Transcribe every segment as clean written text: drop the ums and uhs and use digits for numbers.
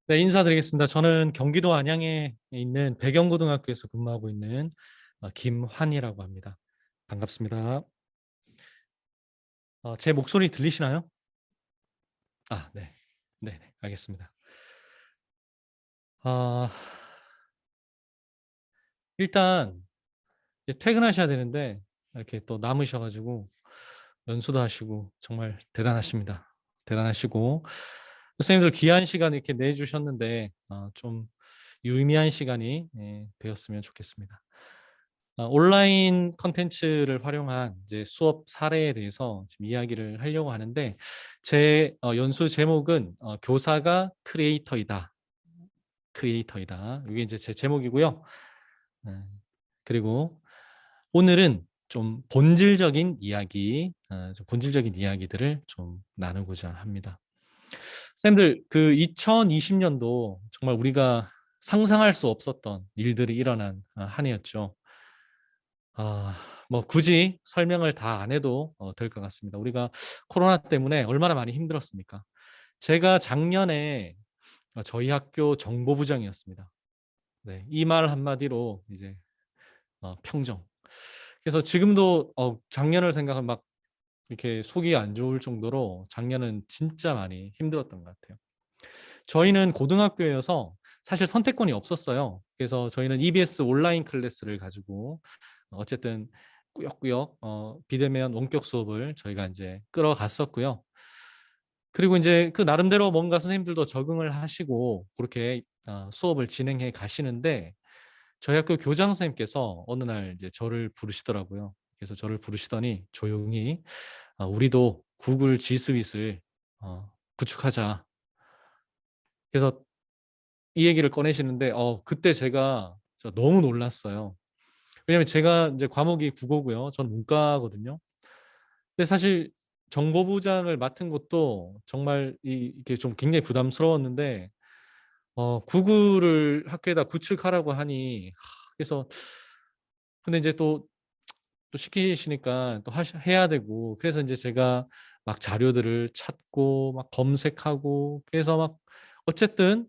네, 인사드리겠습니다. 저는 경기도 안양에 있는 배경고등학교에서 근무하고 있는 김환이라고 합니다. 반갑습니다. 제 목소리 들리시나요? 네. 네, 네, 알겠습니다. 아, 일단 이제 퇴근하셔야 되는데 이렇게 또 남으셔가지고 연수도 하시고 정말 대단하십니다. 대단하시고 선생님들 귀한 시간 이렇게 내주셨는데 좀 유의미한 시간이 되었으면 좋겠습니다. 온라인 컨텐츠를 활용한 이제 수업 사례에 대해서 지금 이야기를 하려고 하는데 제 연수 제목은 교사가 크리에이터이다. 크리에이터이다. 이게 이제 제 제목이고요. 그리고 오늘은 좀 본질적인 이야기, 좀 본질적인 이야기들을 좀 나누고자 합니다. 쌤들, 그 2020년도 정말 우리가 상상할 수 없었던 일들이 일어난 한 해였죠. 뭐 굳이 설명을 다 안 해도 될 것 같습니다. 우리가 코로나 때문에 얼마나 많이 힘들었습니까? 제가 작년에 저희 학교 정보부장이었습니다. 네, 이 말 한마디로 이제 평정. 그래서 지금도 작년을 생각하면 막 이렇게 속이 안 좋을 정도로 작년은 진짜 많이 힘들었던 것 같아요. 저희는 고등학교여서 사실 선택권이 없었어요. 그래서 저희는 EBS 온라인 클래스를 가지고 어쨌든 꾸역꾸역 비대면 원격 수업을 저희가 이제 끌어갔었고요. 그리고 이제 그 나름대로 뭔가 선생님들도 적응을 하시고 그렇게 수업을 진행해 가시는데 저희 학교 교장 선생님께서 어느 날 이제 저를 부르시더라고요. 그래서 저를 부르시더니 조용히 우리도 구글 G 스윗을 구축하자. 그래서 이 얘기를 꺼내시는데 그때 제가 너무 놀랐어요. 왜냐면 제가 이제 과목이 국어고요. 저는 문과거든요. 근데 사실 정보부장을 맡은 것도 정말 이게 좀 굉장히 부담스러웠는데 구글을 학교에다 구축하라고 하니 그래서 근데 이제 또 시키시니까 또 해야 되고 그래서 이제 제가 막 자료들을 찾고 막 검색하고 그래서 막 어쨌든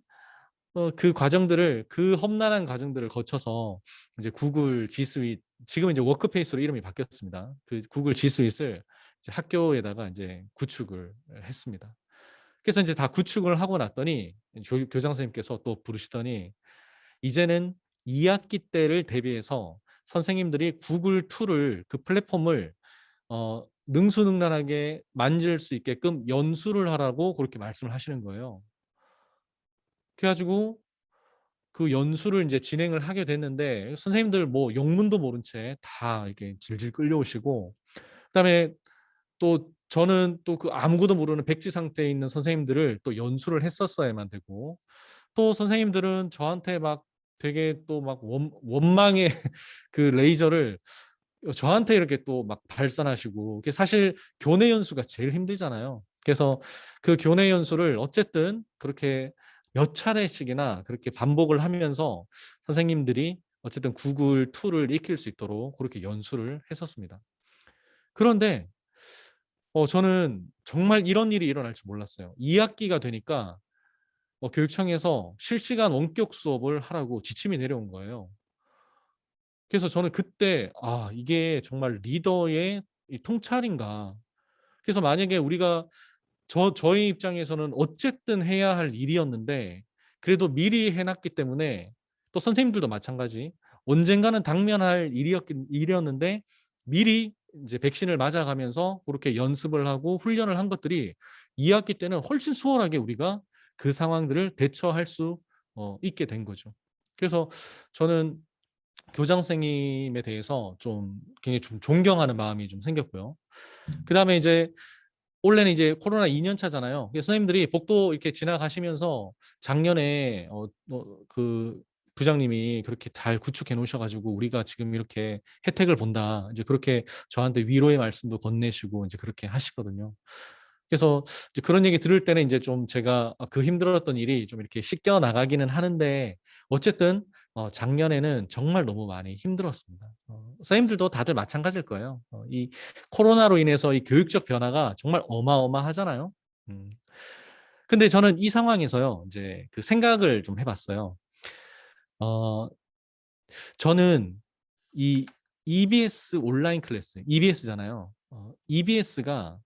그 과정들을 그 험난한 과정들을 거쳐서 이제 구글 G 스윗 지금 이제 워크페이스로 이름이 바뀌었습니다. 그 구글 G 스윗을 이제 학교에다가 이제 구축을 했습니다. 그래서 이제 다 구축을 하고 났더니 교장 선생님께서 또 부르시더니 이제는 2학기 때를 대비해서 선생님들이 구글 툴을 그 플랫폼을 능수능란하게 만질 수 있게끔 연수를 하라고 그렇게 말씀을 하시는 거예요. 그래가지고 그 연수를 이제 진행을 하게 됐는데 선생님들 뭐 영문도 모른 채 다 이렇게 질질 끌려오시고 그다음에 또 저는 또 그 아무것도 모르는 백지 상태에 있는 선생님들을 또 연수를 했었어야만 되고 또 선생님들은 저한테 막 되게 또 막 원망의 그 레이저를 저한테 이렇게 또 막 발산하시고 그게 사실 교내 연수가 제일 힘들잖아요. 그래서 그 교내 연수를 어쨌든 그렇게 몇 차례씩이나 그렇게 반복을 하면서 선생님들이 어쨌든 구글 툴을 익힐 수 있도록 그렇게 연수를 했었습니다. 그런데 저는 정말 이런 일이 일어날 줄 몰랐어요. 2학기가 되니까 교육청에서 실시간 원격 수업을 하라고 지침이 내려온 거예요. 그래서 저는 그때 이게 정말 리더의 이 통찰인가. 그래서 만약에 우리가 저희 입장에서는 어쨌든 해야 할 일이었는데 그래도 미리 해놨기 때문에 또 선생님들도 마찬가지 언젠가는 당면할 일이었는데 미리 이제 백신을 맞아가면서 그렇게 연습을 하고 훈련을 한 것들이 2학기 때는 훨씬 수월하게 우리가 그 상황들을 대처할 수 있게 된 거죠. 그래서 저는 교장 선생님에 대해서 좀 굉장히 좀 존경하는 마음이 좀 생겼고요. 그다음에 이제 올해는 이제 코로나 2년 차잖아요. 그래서 선생님들이 복도 이렇게 지나가시면서 작년에 그 부장님이 그렇게 잘 구축해 놓으셔가지고 우리가 지금 이렇게 혜택을 본다. 이제 그렇게 저한테 위로의 말씀도 건네시고 이제 그렇게 하시거든요. 그래서 이제 그런 얘기 들을 때는 이제 좀 제가 그 힘들었던 일이 좀 이렇게 씻겨 나가기는 하는데 어쨌든 작년에는 정말 너무 많이 힘들었습니다. 선생님들도 다들 마찬가지일 거예요. 이 코로나로 인해서 이 교육적 변화가 정말 어마어마하잖아요. 음. 근데 저는 이 상황에서요. 이제 그 생각을 좀 해 봤어요. 어 저는 이 EBS 온라인 클래스 EBS잖아요. EBS가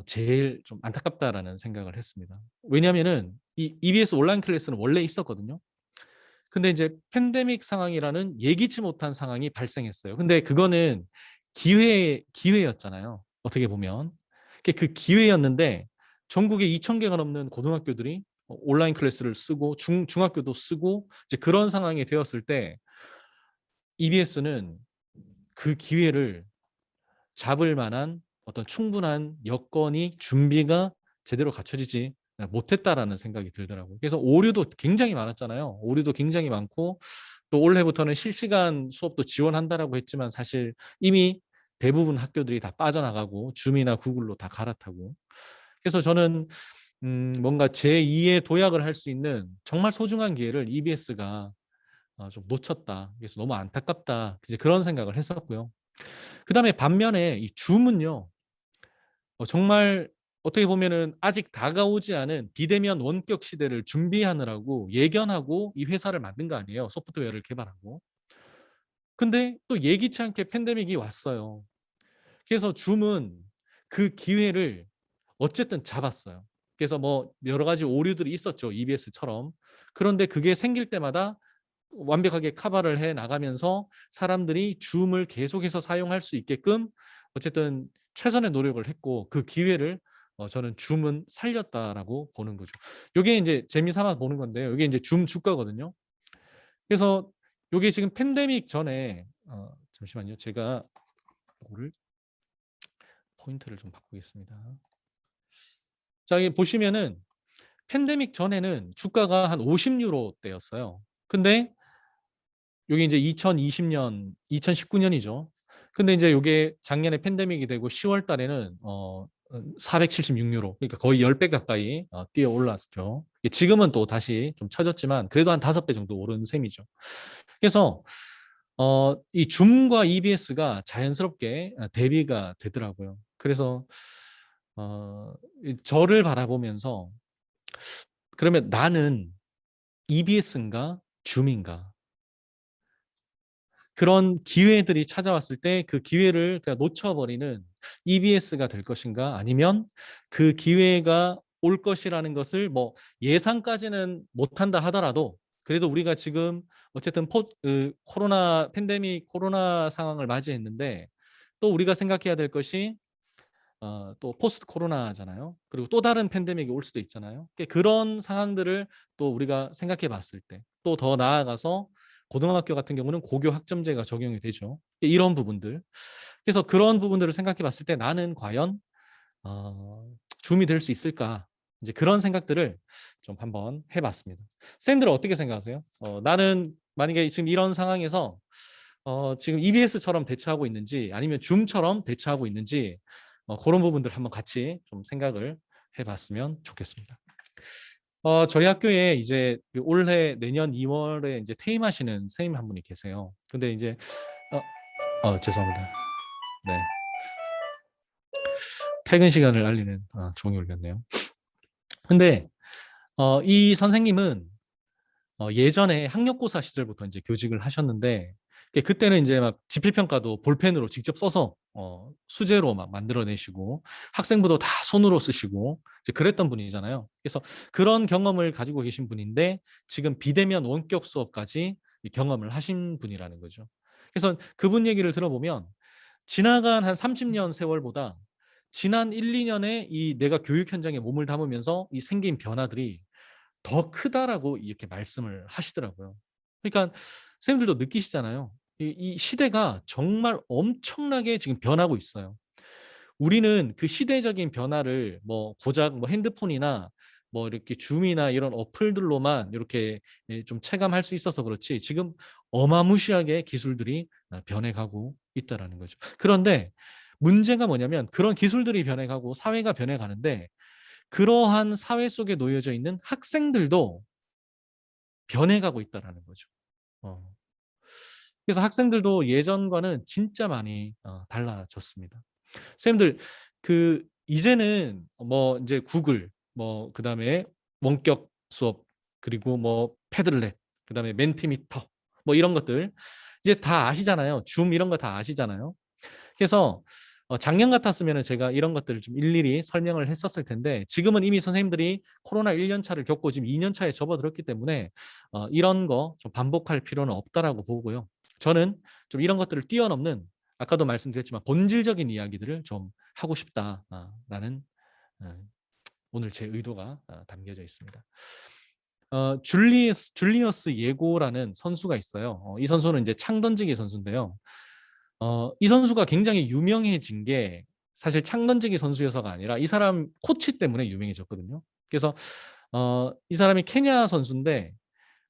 제일 좀 안타깝다라는 생각을 했습니다. 왜냐하면은 이 EBS 온라인 클래스는 원래 있었거든요. 근데 이제 팬데믹 상황이라는 예기치 못한 상황이 발생했어요. 근데 그거는 기회였잖아요, 어떻게 보면. 그 기회였는데 전국에 2천 개가 넘는 고등학교들이 온라인 클래스를 쓰고 중학교도 쓰고 이제 그런 상황이 되었을 때 EBS는 그 기회를 잡을 만한 어떤 충분한 여건이 준비가 제대로 갖춰지지 못했다라는 생각이 들더라고요. 그래서 오류도 굉장히 많았잖아요. 오류도 굉장히 많고 또 올해부터는 실시간 수업도 지원한다라고 했지만 사실 이미 대부분 학교들이 다 빠져나가고 줌이나 구글로 다 갈아타고. 그래서 저는 뭔가 제2의 도약을 할 수 있는 정말 소중한 기회를 EBS가 좀 놓쳤다. 그래서 너무 안타깝다. 이제 그런 생각을 했었고요. 그다음에 반면에 이 줌은요. 정말 어떻게 보면은 아직 다가오지 않은 비대면 원격 시대를 준비하느라고 예견하고 이 회사를 만든 거 아니에요, 소프트웨어를 개발하고. 근데 또 예기치 않게 팬데믹이 왔어요. 그래서 줌은 그 기회를 어쨌든 잡았어요. 그래서 뭐 여러 가지 오류들이 있었죠, EBS처럼. 그런데 그게 생길 때마다 완벽하게 커버를 해 나가면서 사람들이 줌을 계속해서 사용할 수 있게끔 어쨌든 최선의 노력을 했고 그 기회를 저는 줌은 살렸다라고 보는 거죠. 요게 인제 재미삼아 보는 건데요. 요게 인제 줌 주가거든요. 그래서 요게 지금 팬데믹 전에 잠시만요. 제가 요거를 포인트를 좀 바꾸겠습니다. 자, 여기 보시면은 팬데믹 전에는 주가가 한 50유로대였어요. 근데 요게 이제 2020년, 2019년이죠. 근데 이제 요게 작년에 팬데믹이 되고 10월 달에는 476유로, 그러니까 거의 10배 가까이 뛰어 올랐죠. 지금은 또 다시 좀 처졌지만 그래도 한 5배 정도 오른 셈이죠. 그래서 이 줌과 EBS가 자연스럽게 대비가 되더라고요. 그래서 저를 바라보면서 그러면 나는 EBS인가 줌인가? 그런 기회들이 찾아왔을 때 그 기회를 그냥 놓쳐버리는 EBS가 될 것인가 아니면 그 기회가 올 것이라는 것을 뭐 예상까지는 못한다 하더라도 그래도 우리가 지금 어쨌든 코로나 팬데믹 코로나 상황을 맞이했는데 또 우리가 생각해야 될 것이 또 포스트 코로나잖아요. 그리고 또 다른 팬데믹이 올 수도 있잖아요. 그런 상황들을 또 우리가 생각해 봤을 때 또 더 나아가서 고등학교 같은 경우는 고교 학점제가 적용이 되죠. 이런 부분들. 그래서 그런 부분들을 생각해 봤을 때 '나는 과연 줌이 될 수 있을까?' 이제 그런 생각들을 좀 한번 해 봤습니다. 선생님들은 어떻게 생각하세요? 나는 만약에 지금 이런 상황에서 지금 EBS처럼 대처하고 있는지 아니면 줌처럼 대처하고 있는지 고런 부분들 한번 같이 좀 생각을 해 봤으면 좋겠습니다. 저희 학교에 이제 그 올해 내년 2월에 이제 퇴임하시는 선생님 한 분이 계세요. 근데 이제 죄송합니다. 네. 퇴근 시간을 알리는 종이 울렸네요. 근데 이 선생님은 예전에 학력고사 시절부터 이제 교직을 하셨는데 그때는 이제 막 지필평가도 볼펜으로 직접 써서 수제로 막 만들어내시고 학생부도 다 손으로 쓰시고 이제 그랬던 분이잖아요. 그래서 그런 경험을 가지고 계신 분인데 지금 비대면 원격 수업까지 경험을 하신 분이라는 거죠. 그래서 그분 얘기를 들어보면 지나간 한 30년 세월보다 지난 1, 2년에 이 내가 교육 현장에 몸을 담으면서 이 생긴 변화들이 더 크다라고 이렇게 말씀을 하시더라고요. 그러니까 선생님들도 느끼시잖아요. 이 시대가 정말 엄청나게 지금 변하고 있어요. 우리는 그 시대적인 변화를 뭐 고작 뭐 핸드폰이나 뭐 이렇게 줌이나 이런 어플들로만 이렇게 좀 체감할 수 있어서 그렇지 지금 어마무시하게 기술들이 변해가고 있다라는 거죠. 그런데 문제가 뭐냐면 그런 기술들이 변해가고 사회가 변해가는데 그러한 사회 속에 놓여져 있는 학생들도 변해가고 있다라는 거죠. 어. 그래서 학생들도 예전과는 진짜 많이 달라졌습니다. 선생님들 그 이제는 뭐 인제 구글 뭐 그다음에 원격 수업, 그리고 뭐 패들렛, 그다음에 멘티미터, 뭐 이런 것들 이제 다 아시잖아요. 줌 이런 거 다 아시잖아요. 그래서 작년 같았으면 제가 이런 것들을 좀 일일이 설명을 했었을 텐데, 지금은 이미 선생님들이 코로나 1년 차를 겪고 지금 2년 차에 접어들었기 때문에 이런 거 좀 반복할 필요는 없다라고 보고요. 저는 좀 이런 것들을 뛰어넘는, 아까도 말씀드렸지만 본질적인 이야기들을 좀 하고 싶다라는 오늘 제 의도가 담겨져 있습니다. 줄리어스 예고라는 선수가 있어요. 이 선수는 이제 창 던지기 선수인데요. 이 선수가 굉장히 유명해진 게 사실 창 던지기 선수여서가 아니라 이 사람 코치 때문에 유명해졌거든요. 그래서 이 사람이 케냐 선수인데,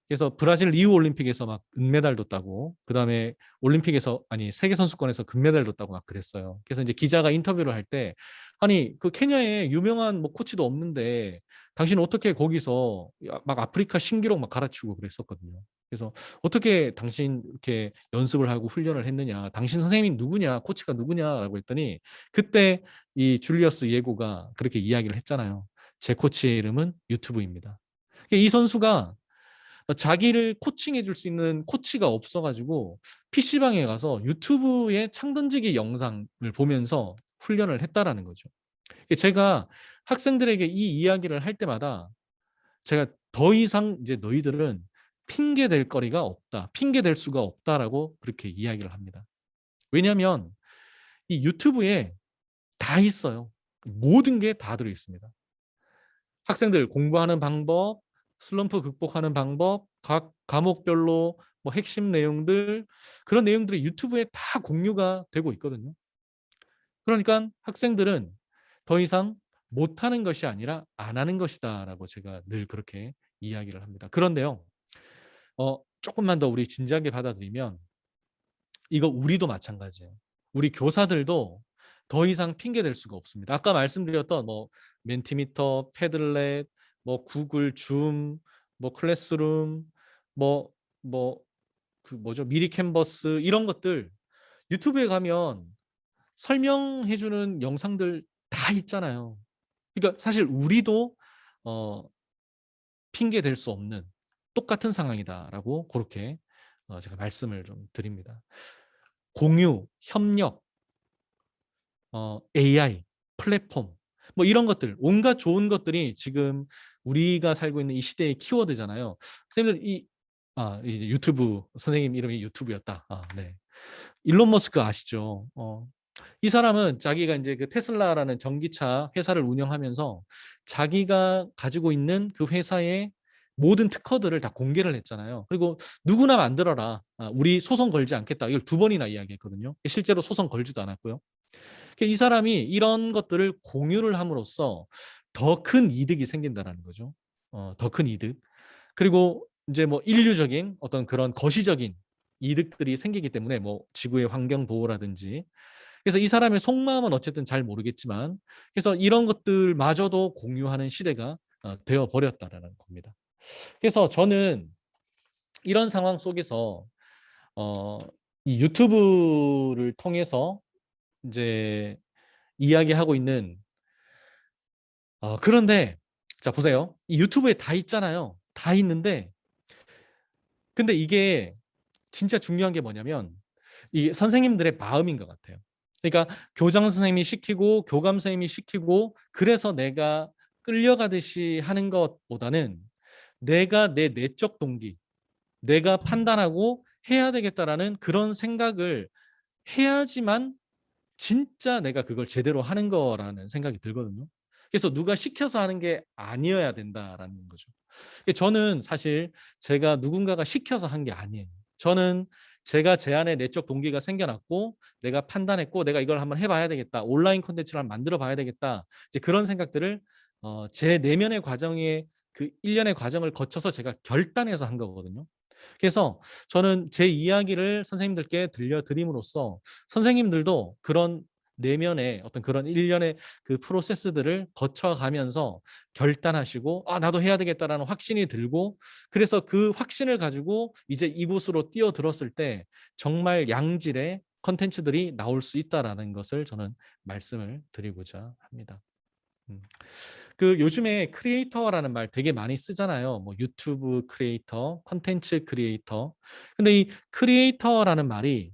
그래서 브라질 리우 올림픽에서 막 은메달도 따고, 그다음에 올림픽에서, 아니 세계 선수권에서 금메달도 따고 막 그랬어요. 그래서 이제 기자가 인터뷰를 할 때, 아니 그 케냐에 유명한 뭐 코치도 없는데 당신 어떻게 거기서 막 아프리카 신기록 막 갈아치우고 그랬었거든요. 그래서 어떻게 당신 이렇게 연습을 하고 훈련을 했느냐, 당신 선생님이 누구냐, 코치가 누구냐라고 했더니, 그때 이 줄리어스 예고가 그렇게 이야기를 했잖아요. 제 코치의 이름은 유튜브입니다. 이 선수가 자기를 코칭해 줄 수 있는 코치가 없어가지고 PC방에 가서 유튜브에 창 던지기 영상을 보면서 훈련을 했다라는 거죠. 제가 학생들에게 이 이야기를 할 때마다 제가 더 이상 이제 너희들은 핑계 댈 거리가 없다, 핑계 댈 수가 없다라고 그렇게 이야기를 합니다. 왜냐하면 이 유튜브에 다 있어요. 모든 게 다 들어 있습니다. 학생들 공부하는 방법, 슬럼프 극복하는 방법, 각 과목별로 뭐 핵심 내용들, 그런 내용들이 유튜브에 다 공유가 되고 있거든요. 그러니까 학생들은 더 이상 못하는 것이 아니라 안 하는 것이다라고 제가 늘 그렇게 이야기를 합니다. 그런데요, 조금만 더 우리 진지하게 받아들이면 이거 우리도 마찬가지예요. 우리 교사들도 더 이상 핑계 댈 수가 없습니다. 아까 말씀드렸던 뭐 멘티미터, 패들렛, 뭐 구글 줌, 뭐 클래스룸, 뭐 그 뭐죠? 미리 캔버스, 이런 것들 유튜브에 가면 설명해 주는 영상들 다 있잖아요. 그러니까 사실 우리도 어 핑계 댈 수 없는 똑같은 상황이다라고 그렇게 제가 말씀을 좀 드립니다. 공유, 협력, AI, 플랫폼, 뭐 이런 것들, 온갖 좋은 것들이 지금 우리가 살고 있는 이 시대의 키워드잖아요. 선생님들 이제 유튜브, 선생님 이름이 유튜브였다. 네. 일론 머스크 아시죠? 이 사람은 자기가 이제 그 테슬라라는 전기차 회사를 운영하면서 자기가 가지고 있는 그 회사의 모든 특허들을 다 공개를 했잖아요. 그리고 누구나 만들어라, 우리 소송 걸지 않겠다, 이걸 두 번이나 이야기했거든요. 실제로 소송 걸지도 않았고요. 이 사람이 이런 것들을 공유를 함으로써 더 큰 이득이 생긴다는 거죠. 더 큰 이득. 그리고 이제 뭐 인류적인 어떤 그런 거시적인 이득들이 생기기 때문에, 뭐 지구의 환경 보호라든지. 그래서 이 사람의 속마음은 어쨌든 잘 모르겠지만, 그래서 이런 것들마저도 공유하는 시대가 되어 버렸다라는 겁니다. 그래서 저는 이런 상황 속에서 어, 이 유튜브를 통해서 이제 이야기하고 있는, 그런데 자 보세요. 이 유튜브에 다 있잖아요. 다 있는데, 근데 이게 진짜 중요한 게 뭐냐면 이 선생님들의 마음인 것 같아요. 그러니까 교장 선생님이 시키고 교감 선생님이 시키고 그래서 내가 끌려가듯이 하는 것보다는 내가 내 내적 동기, 내가 판단하고 해야 되겠다라는 그런 생각을 해야지만 진짜 내가 그걸 제대로 하는 거라는 생각이 들거든요. 그래서 누가 시켜서 하는 게 아니어야 된다라는 거죠. 저는 사실 제가 누군가가 시켜서 한 게 아니에요. 저는 제가 제 안에 내적 동기가 생겨났고 내가 판단했고 내가 이걸 한번 해봐야 되겠다, 온라인 콘텐츠를 한번 만들어 봐야 되겠다, 이제 그런 생각들을 제 내면의 과정에, 그 일련의 과정을 거쳐서 제가 결단해서 한 거거든요. 그래서 저는 제 이야기를 선생님들께 들려드림으로써 선생님들도 그런 내면의 어떤 그런 일련의 그 프로세스들을 거쳐가면서 결단하시고 나도 해야 되겠다라는 확신이 들고, 그래서 그 확신을 가지고 이제 이곳으로 뛰어들었을 때 정말 양질의 컨텐츠들이 나올 수 있다라는 것을 저는 말씀을 드리고자 합니다. 음. 그 요즘에 크리에이터라는 말 되게 많이 쓰잖아요. 뭐 유튜브 크리에이터, 콘텐츠 크리에이터. 근데 이 크리에이터라는 말이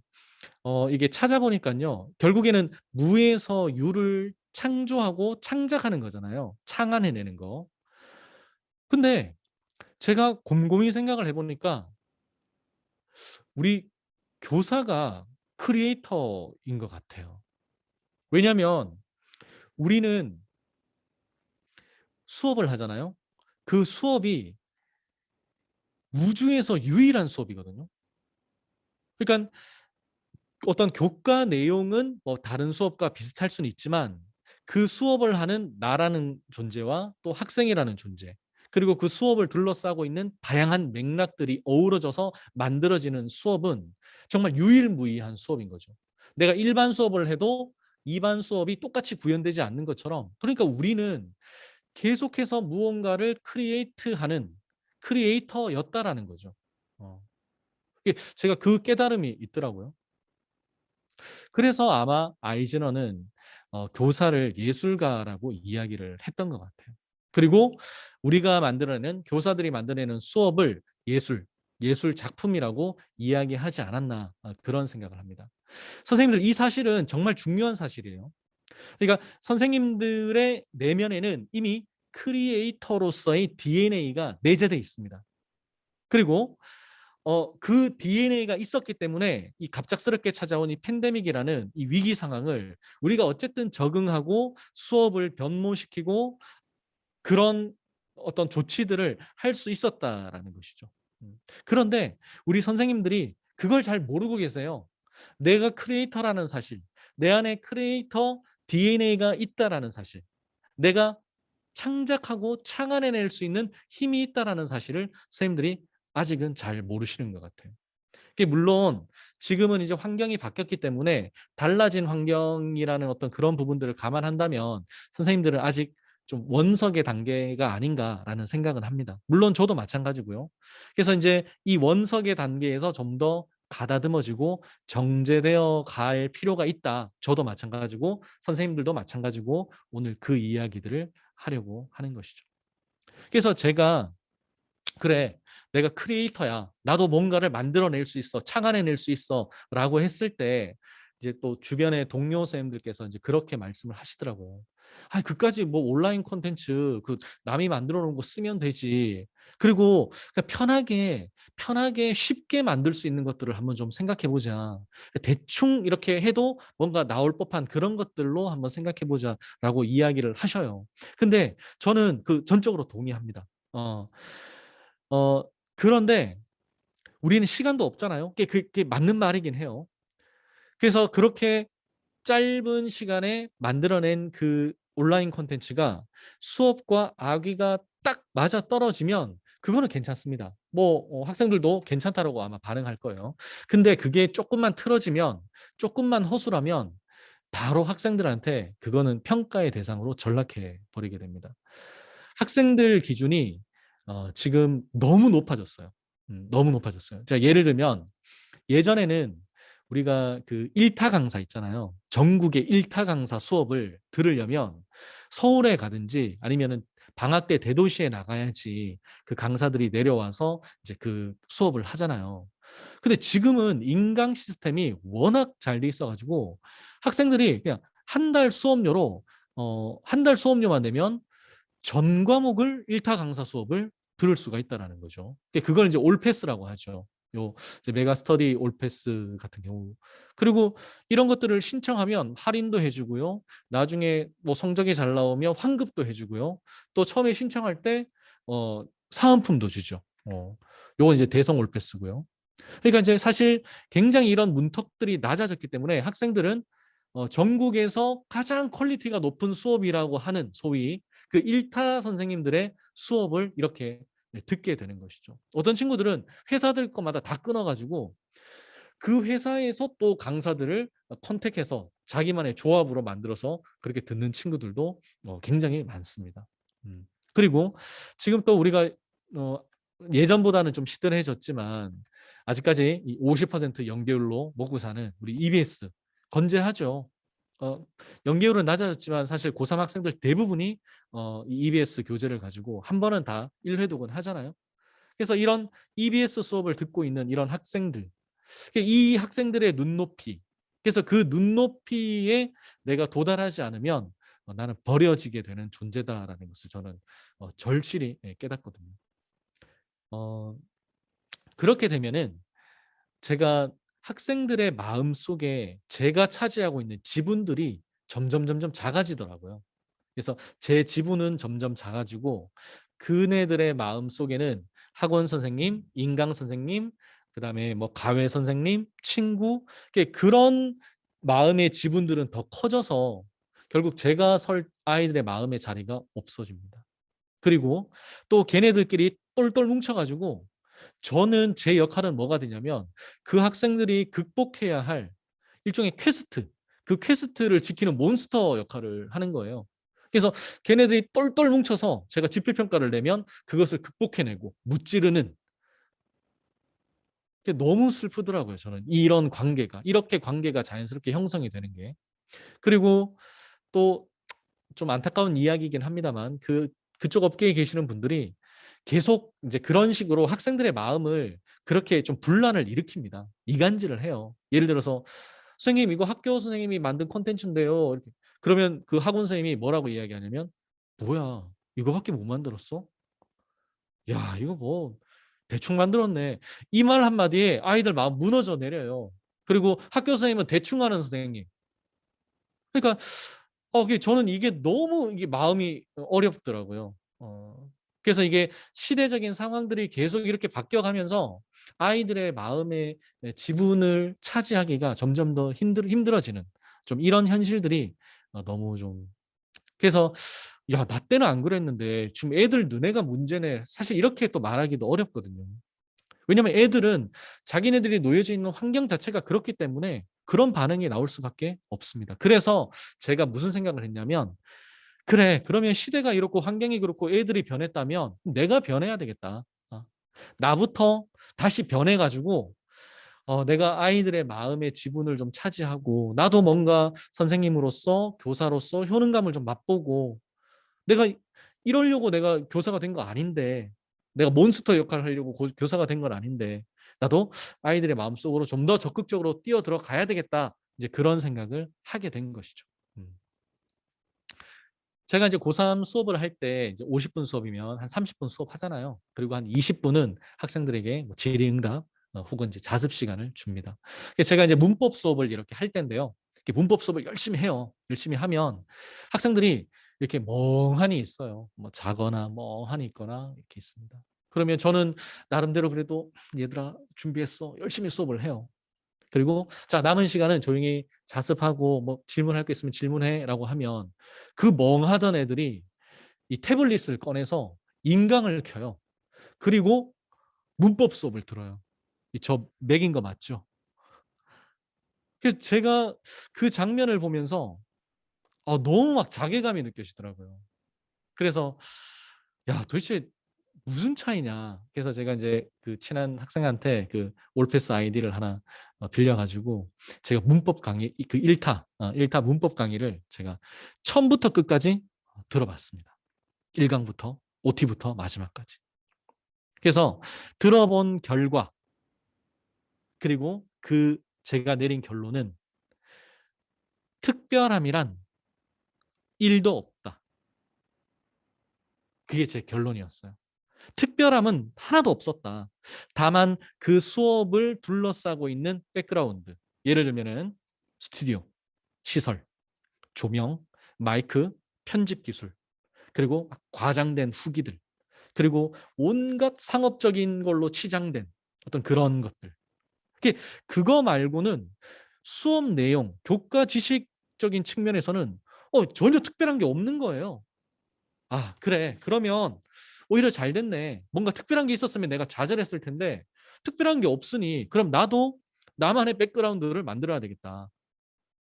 이게 찾아보니깐요. 결국에는 무에서 유를 창조하고 창작하는 거잖아요. 창안해내는 거. 근데 제가 곰곰이 생각을 해 보니까 우리 교사가 크리에이터인 것 같아요. 왜냐하면 우리는 수업을 하잖아요. 그 수업이 우주에서 유일한 수업이거든요. 그러니까 어떤 교과 내용은 뭐 다른 수업과 비슷할 수는 있지만 그 수업을 하는 나라는 존재와 또 학생이라는 존재, 그리고 그 수업을 둘러싸고 있는 다양한 맥락들이 어우러져서 만들어지는 수업은 정말 유일무이한 수업인 거죠. 내가 일반 수업을 해도 이반 수업이 똑같이 구현되지 않는 것처럼, 그러니까 우리는 계속해서 무언가를 크리에이트하는 크리에이터였다라는 거죠. 어. 제가 그 깨달음이 있더라고요. 그래서 아마 아이즈너는 교사를 예술가라고 이야기를 했던 것 같아요. 그리고 우리가 만들어내는, 교사들이 만들어내는 수업을 예술 작품이라고 이야기하지 않았나, 그런 생각을 합니다. 선생님들, 이 사실은 정말 중요한 사실이에요. 그러니까 선생님들의 내면에는 이미 크리에이터로서의 DNA가 내재되어 있습니다. 그리고 그 DNA가 있었기 때문에 이 갑작스럽게 찾아온 이 팬데믹이라는 이 위기 상황을 우리가 어쨌든 적응하고 수업을 변모시키고 그런 어떤 조치들을 할 수 있었다라는 것이죠. 그런데 우리 선생님들이 그걸 잘 모르고 계세요. 내가 크리에이터라는 사실, 내 안에 크리에이터 DNA가 있다라는 사실, 내가 창작하고 창안해낼 수 있는 힘이 있다라는 사실을 선생님들이 아직은 잘 모르시는 것 같아요. 이게 물론 지금은 이제 환경이 바뀌었기 때문에 달라진 환경이라는 어떤 그런 부분들을 감안한다면 선생님들은 아직 좀 원석의 단계가 아닌가라는 생각은 합니다. 물론 저도 마찬가지고요. 그래서 이제 이 원석의 단계에서 좀 더 가다듬어지고 정제되어 갈 필요가 있다. 저도 마찬가지고 선생님들도 마찬가지고 오늘 그 이야기들을 하려고 하는 것이죠. 그래서 제가 그래, 내가 크리에이터야. 나도 뭔가를 만들어낼 수 있어. 창안해낼 수 있어. 라고 했을 때 이제 또 주변의 동료 선생님들께서 이제 그렇게 말씀을 하시더라고요. 아, 그까지 뭐 온라인 콘텐츠 그 남이 만들어 놓은 거 쓰면 되지. 그리고 그냥 편하게 쉽게 만들 수 있는 것들을 한번 좀 생각해 보자. 대충 이렇게 해도 뭔가 나올 법한 그런 것들로 한번 생각해 보자라고 이야기를 하셔요. 근데 저는 그 전적으로 동의합니다. 어, 그런데 우리는 시간도 없잖아요. 그게 맞는 말이긴 해요. 그래서 그렇게 짧은 시간에 만들어낸 그 온라인 콘텐츠가 수업과 아귀가 딱 맞아 떨어지면 그거는 괜찮습니다. 뭐 학생들도 괜찮다라고 아마 반응할 거예요. 근데 그게 조금만 틀어지면, 조금만 허술하면 바로 학생들한테 그거는 평가의 대상으로 전락해 버리게 됩니다. 학생들 기준이 지금 너무 높아졌어요. 너무 높아졌어요. 자, 예를 들면 예전에는 우리가 그 일타 강사 있잖아요. 전국의 일타 강사 수업을 들으려면 서울에 가든지 아니면은 방학 때 대도시에 나가야지 그 강사들이 내려와서 이제 그 수업을 하잖아요. 근데 지금은 인강 시스템이 워낙 잘 돼 있어가지고 학생들이 그냥 한 달 수업료로 한 달 수업료만 내면 전 과목을 일타 강사 수업을 들을 수가 있다라는 거죠. 그걸 이제 올패스라고 하죠. 요 이제 메가 스터디 올패스 같은 경우. 그리고 이런 것들을 신청하면 할인도 해주고요. 나중에 뭐 성적이 잘 나오면 환급도 해주고요. 또 처음에 신청할 때 사은품도 주죠. 요건 이제 대성 올패스고요. 그러니까 이제 사실 굉장히 이런 문턱들이 낮아졌기 때문에 학생들은 전국에서 가장 퀄리티가 높은 수업이라고 하는 소위 그 일타 선생님들의 수업을 이렇게 듣게 되는 것이죠. 어떤 친구들은 회사들 것마다 다 끊어가지고 그 회사에서 또 강사들을 컨택해서 자기만의 조합으로 만들어서 그렇게 듣는 친구들도 굉장히 많습니다. 그리고 지금 또 우리가 어, 예전보다는 좀 시들해졌지만 아직까지 이 50% 연계율로 먹고 사는 우리 EBS 건재하죠. 어 연계율은 낮아졌지만 사실 고3 학생들 대부분이 이 EBS 교재를 가지고 한 번은 다 1 회독은 하잖아요. 그래서 이런 EBS 수업을 듣고 있는 이런 학생들, 이 학생들의 눈높이, 그래서 그 눈높이에 내가 도달하지 않으면 나는 버려지게 되는 존재다라는 것을 저는 절실히 깨닫거든요. 어 그렇게 되면은 제가 학생들의 마음속에 제가 차지하고 있는 지분들이 점점 작아지더라고요. 그래서 제 지분은 점점 작아지고 그네들의 마음속에는 학원 선생님, 인강 선생님, 그다음에 뭐 가외 선생님, 친구, 그런 마음의 지분들은 더 커져서 결국 제가 설 아이들의 마음의 자리가 없어집니다. 그리고 또 걔네들끼리 똘똘 뭉쳐 가지고 저는 제 역할은 뭐가 되냐면 그 학생들이 극복해야 할 일종의 퀘스트, 그 퀘스트를 지키는 몬스터 역할을 하는 거예요. 그래서 걔네들이 똘똘 뭉쳐서 제가 지필 평가를 내면 그것을 극복해내고 무찌르는, 그게 너무 슬프더라고요. 저는 이런 관계가, 이렇게 관계가 자연스럽게 형성이 되는 게. 그리고 또 좀 안타까운 이야기이긴 합니다만 그쪽 업계에 계시는 분들이 계속 이제 그런 식으로 학생들의 마음을 그렇게 좀 분란을 일으킵니다. 이간질을 해요. 예를 들어서 선생님 이거 학교 선생님이 만든 콘텐츠인데요. 이렇게. 그러면 그 학원 선생님이 뭐라고 이야기하냐면 뭐야 이거밖에 못 만들었어? 야 이거 뭐 대충 만들었네. 이 말 한마디에 아이들 마음 무너져 내려요. 그리고 학교 선생님은 대충 하는 선생님. 그러니까 저는 이게 너무 이게 마음이 어렵더라고요. 그래서 이게 시대적인 상황들이 계속 이렇게 바뀌어가면서 아이들의 마음의 지분을 차지하기가 점점 더 힘들어지는 좀 이런 현실들이 너무 좀, 그래서 야, 나 때는 안 그랬는데 지금 애들 눈에가 문제네. 사실 이렇게 또 말하기도 어렵거든요. 왜냐면 애들은 자기네들이 놓여져 있는 환경 자체가 그렇기 때문에 그런 반응이 나올 수밖에 없습니다. 그래서 제가 무슨 생각을 했냐면 그래 그러면 시대가 이렇고 환경이 그렇고 애들이 변했다면 내가 변해야 되겠다. 나부터 다시 변해 가지고 내가 아이들의 마음의 지분을 좀 차지하고 나도 뭔가 선생님으로서 교사로서 효능감을 좀 맛보고, 내가 이러려고 내가 교사가 된 거 아닌데, 내가 몬스터 역할을 하려고 교사가 된 건 아닌데 나도 아이들의 마음속으로 좀 더 적극적으로 뛰어들어 가야 되겠다. 이제 그런 생각을 하게 된 것이죠. 음. 제가 이제 고3 수업을 할 때 이제 50분 수업이면 한 30분 수업하잖아요. 그리고 한 20분은 학생들에게 뭐 질의응답 혹은 이제 자습 시간을 줍니다. 제가 이제 문법 수업을 이렇게 할 때인데요. 이렇게 문법 수업을 열심히 해요. 열심히 하면 학생들이 이렇게 멍하니 있어요. 뭐 자거나 멍하니 있거나 이렇게 있습니다. 그러면 저는 나름대로 그래도 얘들아 준비했어. 열심히 수업을 해요. 그리고 자 남은 시간은 조용히 자습하고 뭐 질문할 게 있으면 질문해라고 하면 그 멍하던 애들이 이 태블릿을 꺼내서 인강을 켜요. 그리고 문법 수업을 들어요. 저 맥인 거 맞죠? 그래서 제가 그 장면을 보면서 너무 막 자괴감이 느껴지더라고요. 그래서 야 도대체 무슨 차이냐. 그래서 제가 이제 그 친한 학생한테 그 올패스 아이디를 하나 빌려 가지고 제가 문법 강의 그 1타 문법 강의를 제가 처음부터 끝까지 들어봤습니다. 1강부터 OT부터 마지막까지. 그래서 들어본 결과 그리고 그 제가 내린 결론은 특별함이란 1도 없다. 그게 제 결론이었어요. 특별함은 하나도 없었다. 다만 그 수업을 둘러싸고 있는 백그라운드. 예를 들면은 스튜디오, 시설, 조명, 마이크, 편집 기술, 그리고 과장된 후기들, 그리고 온갖 상업적인 걸로 치장된 어떤 그런 것들. 그거 말고는 수업 내용, 교과 지식적인 측면에서는 전혀 특별한 게 없는 거예요. 아, 그래. 그러면 오히려 잘 됐네. 뭔가 특별한 게 있었으면 내가 좌절했을 텐데 특별한 게 없으니 그럼 나도 나만의 백그라운드를 만들어야 되겠다.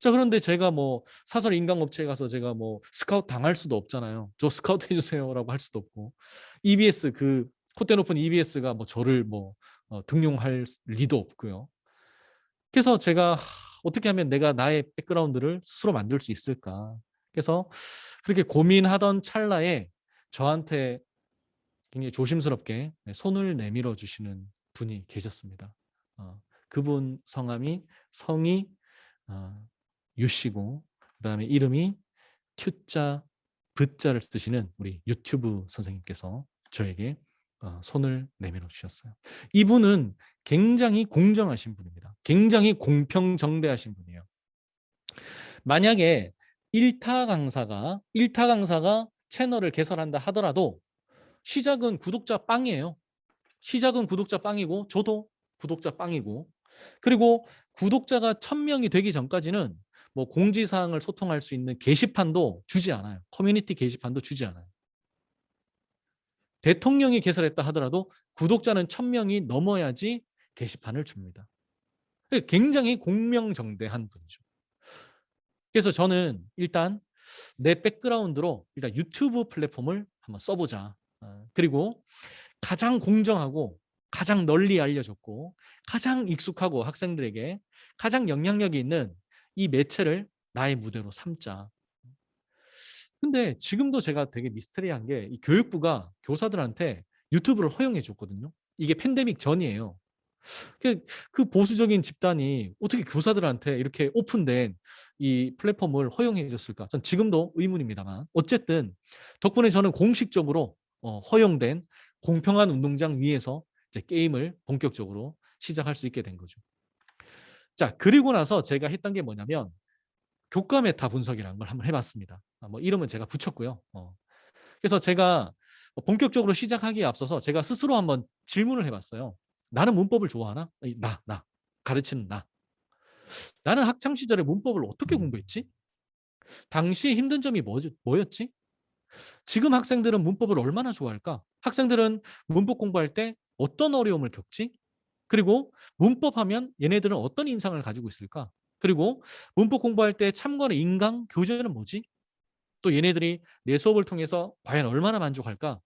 자, 그런데 제가 뭐 사설 인강업체에 가서 제가 뭐 스카우트 당할 수도 없잖아요. 저 스카우트 해주세요라고 할 수도 없고 EBS 그 콧대 높은 EBS가 뭐 저를 뭐 등용할 리도 없고요. 그래서 제가 어떻게 하면 내가 나의 백그라운드를 스스로 만들 수 있을까? 그래서 그렇게 고민하던 찰나에 저한테 굉장히 조심스럽게 손을 내밀어 주시는 분이 계셨습니다. 그분 성이 유씨고 그다음에 이름이 튜자 브자를 쓰시는 우리 유튜브 선생님께서 저에게 손을 내밀어 주셨어요. 이분은 굉장히 공정하신 분입니다. 굉장히 공평정대하신 분이에요. 만약에 일타 강사가 채널을 개설한다 하더라도 시작은 구독자 빵이에요. 시작은 구독자 빵이고 저도 구독자 빵이고 그리고 구독자가 1000명이 되기 전까지는 뭐 공지사항을 소통할 수 있는 게시판도 주지 않아요. 커뮤니티 게시판도 주지 않아요. 대통령이 개설했다 하더라도 구독자는 1000명이 넘어야지 게시판을 줍니다. 굉장히 공명정대한 분이죠. 그래서 저는 일단 내 백그라운드로 일단 유튜브 플랫폼을 한번 써보자. 그리고 가장 공정하고 가장 널리 알려졌고 가장 익숙하고 학생들에게 가장 영향력이 있는 이 매체를 나의 무대로 삼자. 근데 지금도 제가 되게 미스터리한 게 이 교육부가 교사들한테 유튜브를 허용해 줬거든요. 이게 팬데믹 전이에요. 그 보수적인 집단이 어떻게 교사들한테 이렇게 오픈된 이 플랫폼을 허용해 줬을까? 전 지금도 의문입니다만 어쨌든 덕분에 저는 공식적으로 허용된 공평한 운동장 위에서 이제 게임을 본격적으로 시작할 수 있게 된 거죠. 자, 그리고 나서 제가 했던 게 뭐냐면 교과 메타 분석이라는 걸 한번 해봤습니다. 뭐 이름은 제가 붙였고요. 그래서 제가 본격적으로 시작하기에 앞서서 제가 스스로 한번 질문을 해봤어요. 나는 문법을 좋아하나? 가르치는 나. 나는 학창 시절에 문법을 어떻게 공부했지? 당시에 힘든 점이 뭐였지? 지금 학생들은 문법을 얼마나 좋아할까? 학생들은 문법 공부할 때 어떤 어려움을 겪지? 그리고 문법하면 얘네들은 어떤 인상을 가지고 있을까? 그리고 문법 공부할 때 참고하는 인강 교재는 뭐지? 또 얘네들이 내 수업을 통해서 과연 얼마나 만족할까?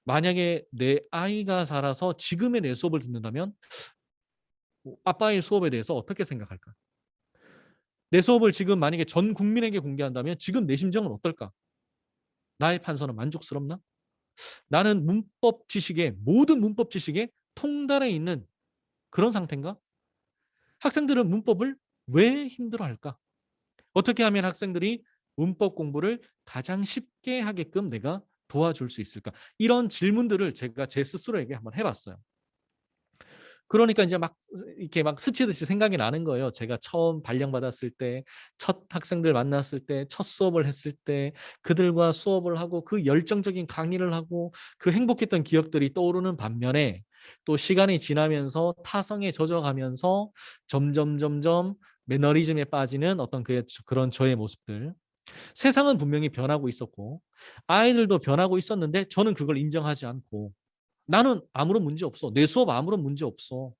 만약에 내 아이가 자라서 지금의 내 수업을 듣는다면 아빠의 수업에 대해서 어떻게 생각할까? 내 수업을 지금 만약에 전 국민에게 공개한다면 지금 내 심정은 어떨까? 나의 판서는 만족스럽나? 나는 모든 문법 지식에 통달해 있는 그런 상태인가? 학생들은 문법을 왜 힘들어할까? 어떻게 하면 학생들이 문법 공부를 가장 쉽게 하게끔 내가 도와줄 수 있을까? 이런 질문들을 제가 제 스스로에게 한번 해봤어요. 그러니까 이제 막 이렇게 막 스치듯이 생각이 나는 거예요. 제가 처음 발령받았을 때, 첫 학생들 만났을 때, 첫 수업을 했을 때, 그들과 수업을 하고 그 열정적인 강의를 하고 그 행복했던 기억들이 떠오르는 반면에 또 시간이 지나면서 타성에 젖어가면서 점점 매너리즘에 빠지는 어떤 그런 저의 모습들. 세상은 분명히 변하고 있었고 아이들도 변하고 있었는데 저는 그걸 인정하지 않고 나는 아무런 문제 없어. 내 수업 아무런 문제 없어.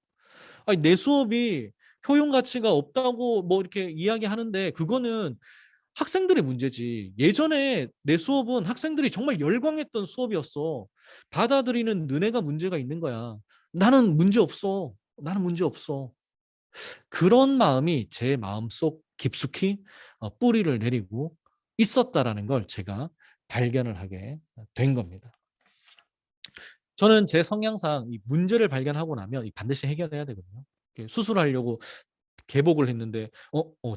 아니, 내 수업이 효용 가치가 없다고 뭐 이렇게 이야기하는데 그거는 학생들의 문제지. 예전에 내 수업은 학생들이 정말 열광했던 수업이었어. 받아들이는 너네가 문제가 있는 거야. 나는 문제 없어. 나는 문제 없어. 그런 마음이 제 마음속 깊숙이 뿌리를 내리고 있었다라는 걸 제가 발견을 하게 된 겁니다. 저는 제 성향상 이 문제를 발견하고 나면 반드시 해결해야 되거든요. 수술하려고 개복을 했는데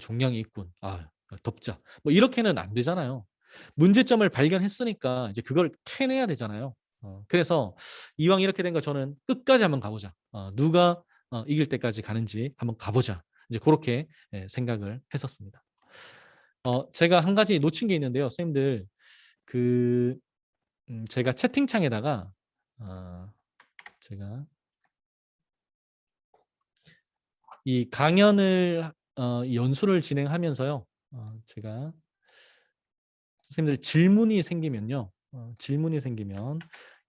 종양이 있군. 덮자. 뭐 이렇게는 안 되잖아요. 문제점을 발견했으니까 이제 그걸 캐내야 되잖아요. 그래서 이왕 이렇게 된 거 저는 끝까지 한번 가보자. 누가 이길 때까지 가는지 한번 가보자. 이제 그렇게 생각을 했었습니다. 제가 한 가지 놓친 게 있는데요. 선생님들 그 제가 채팅창에다가 제가 이 강연을 연수를 진행하면서요. 제가 선생님들 질문이 생기면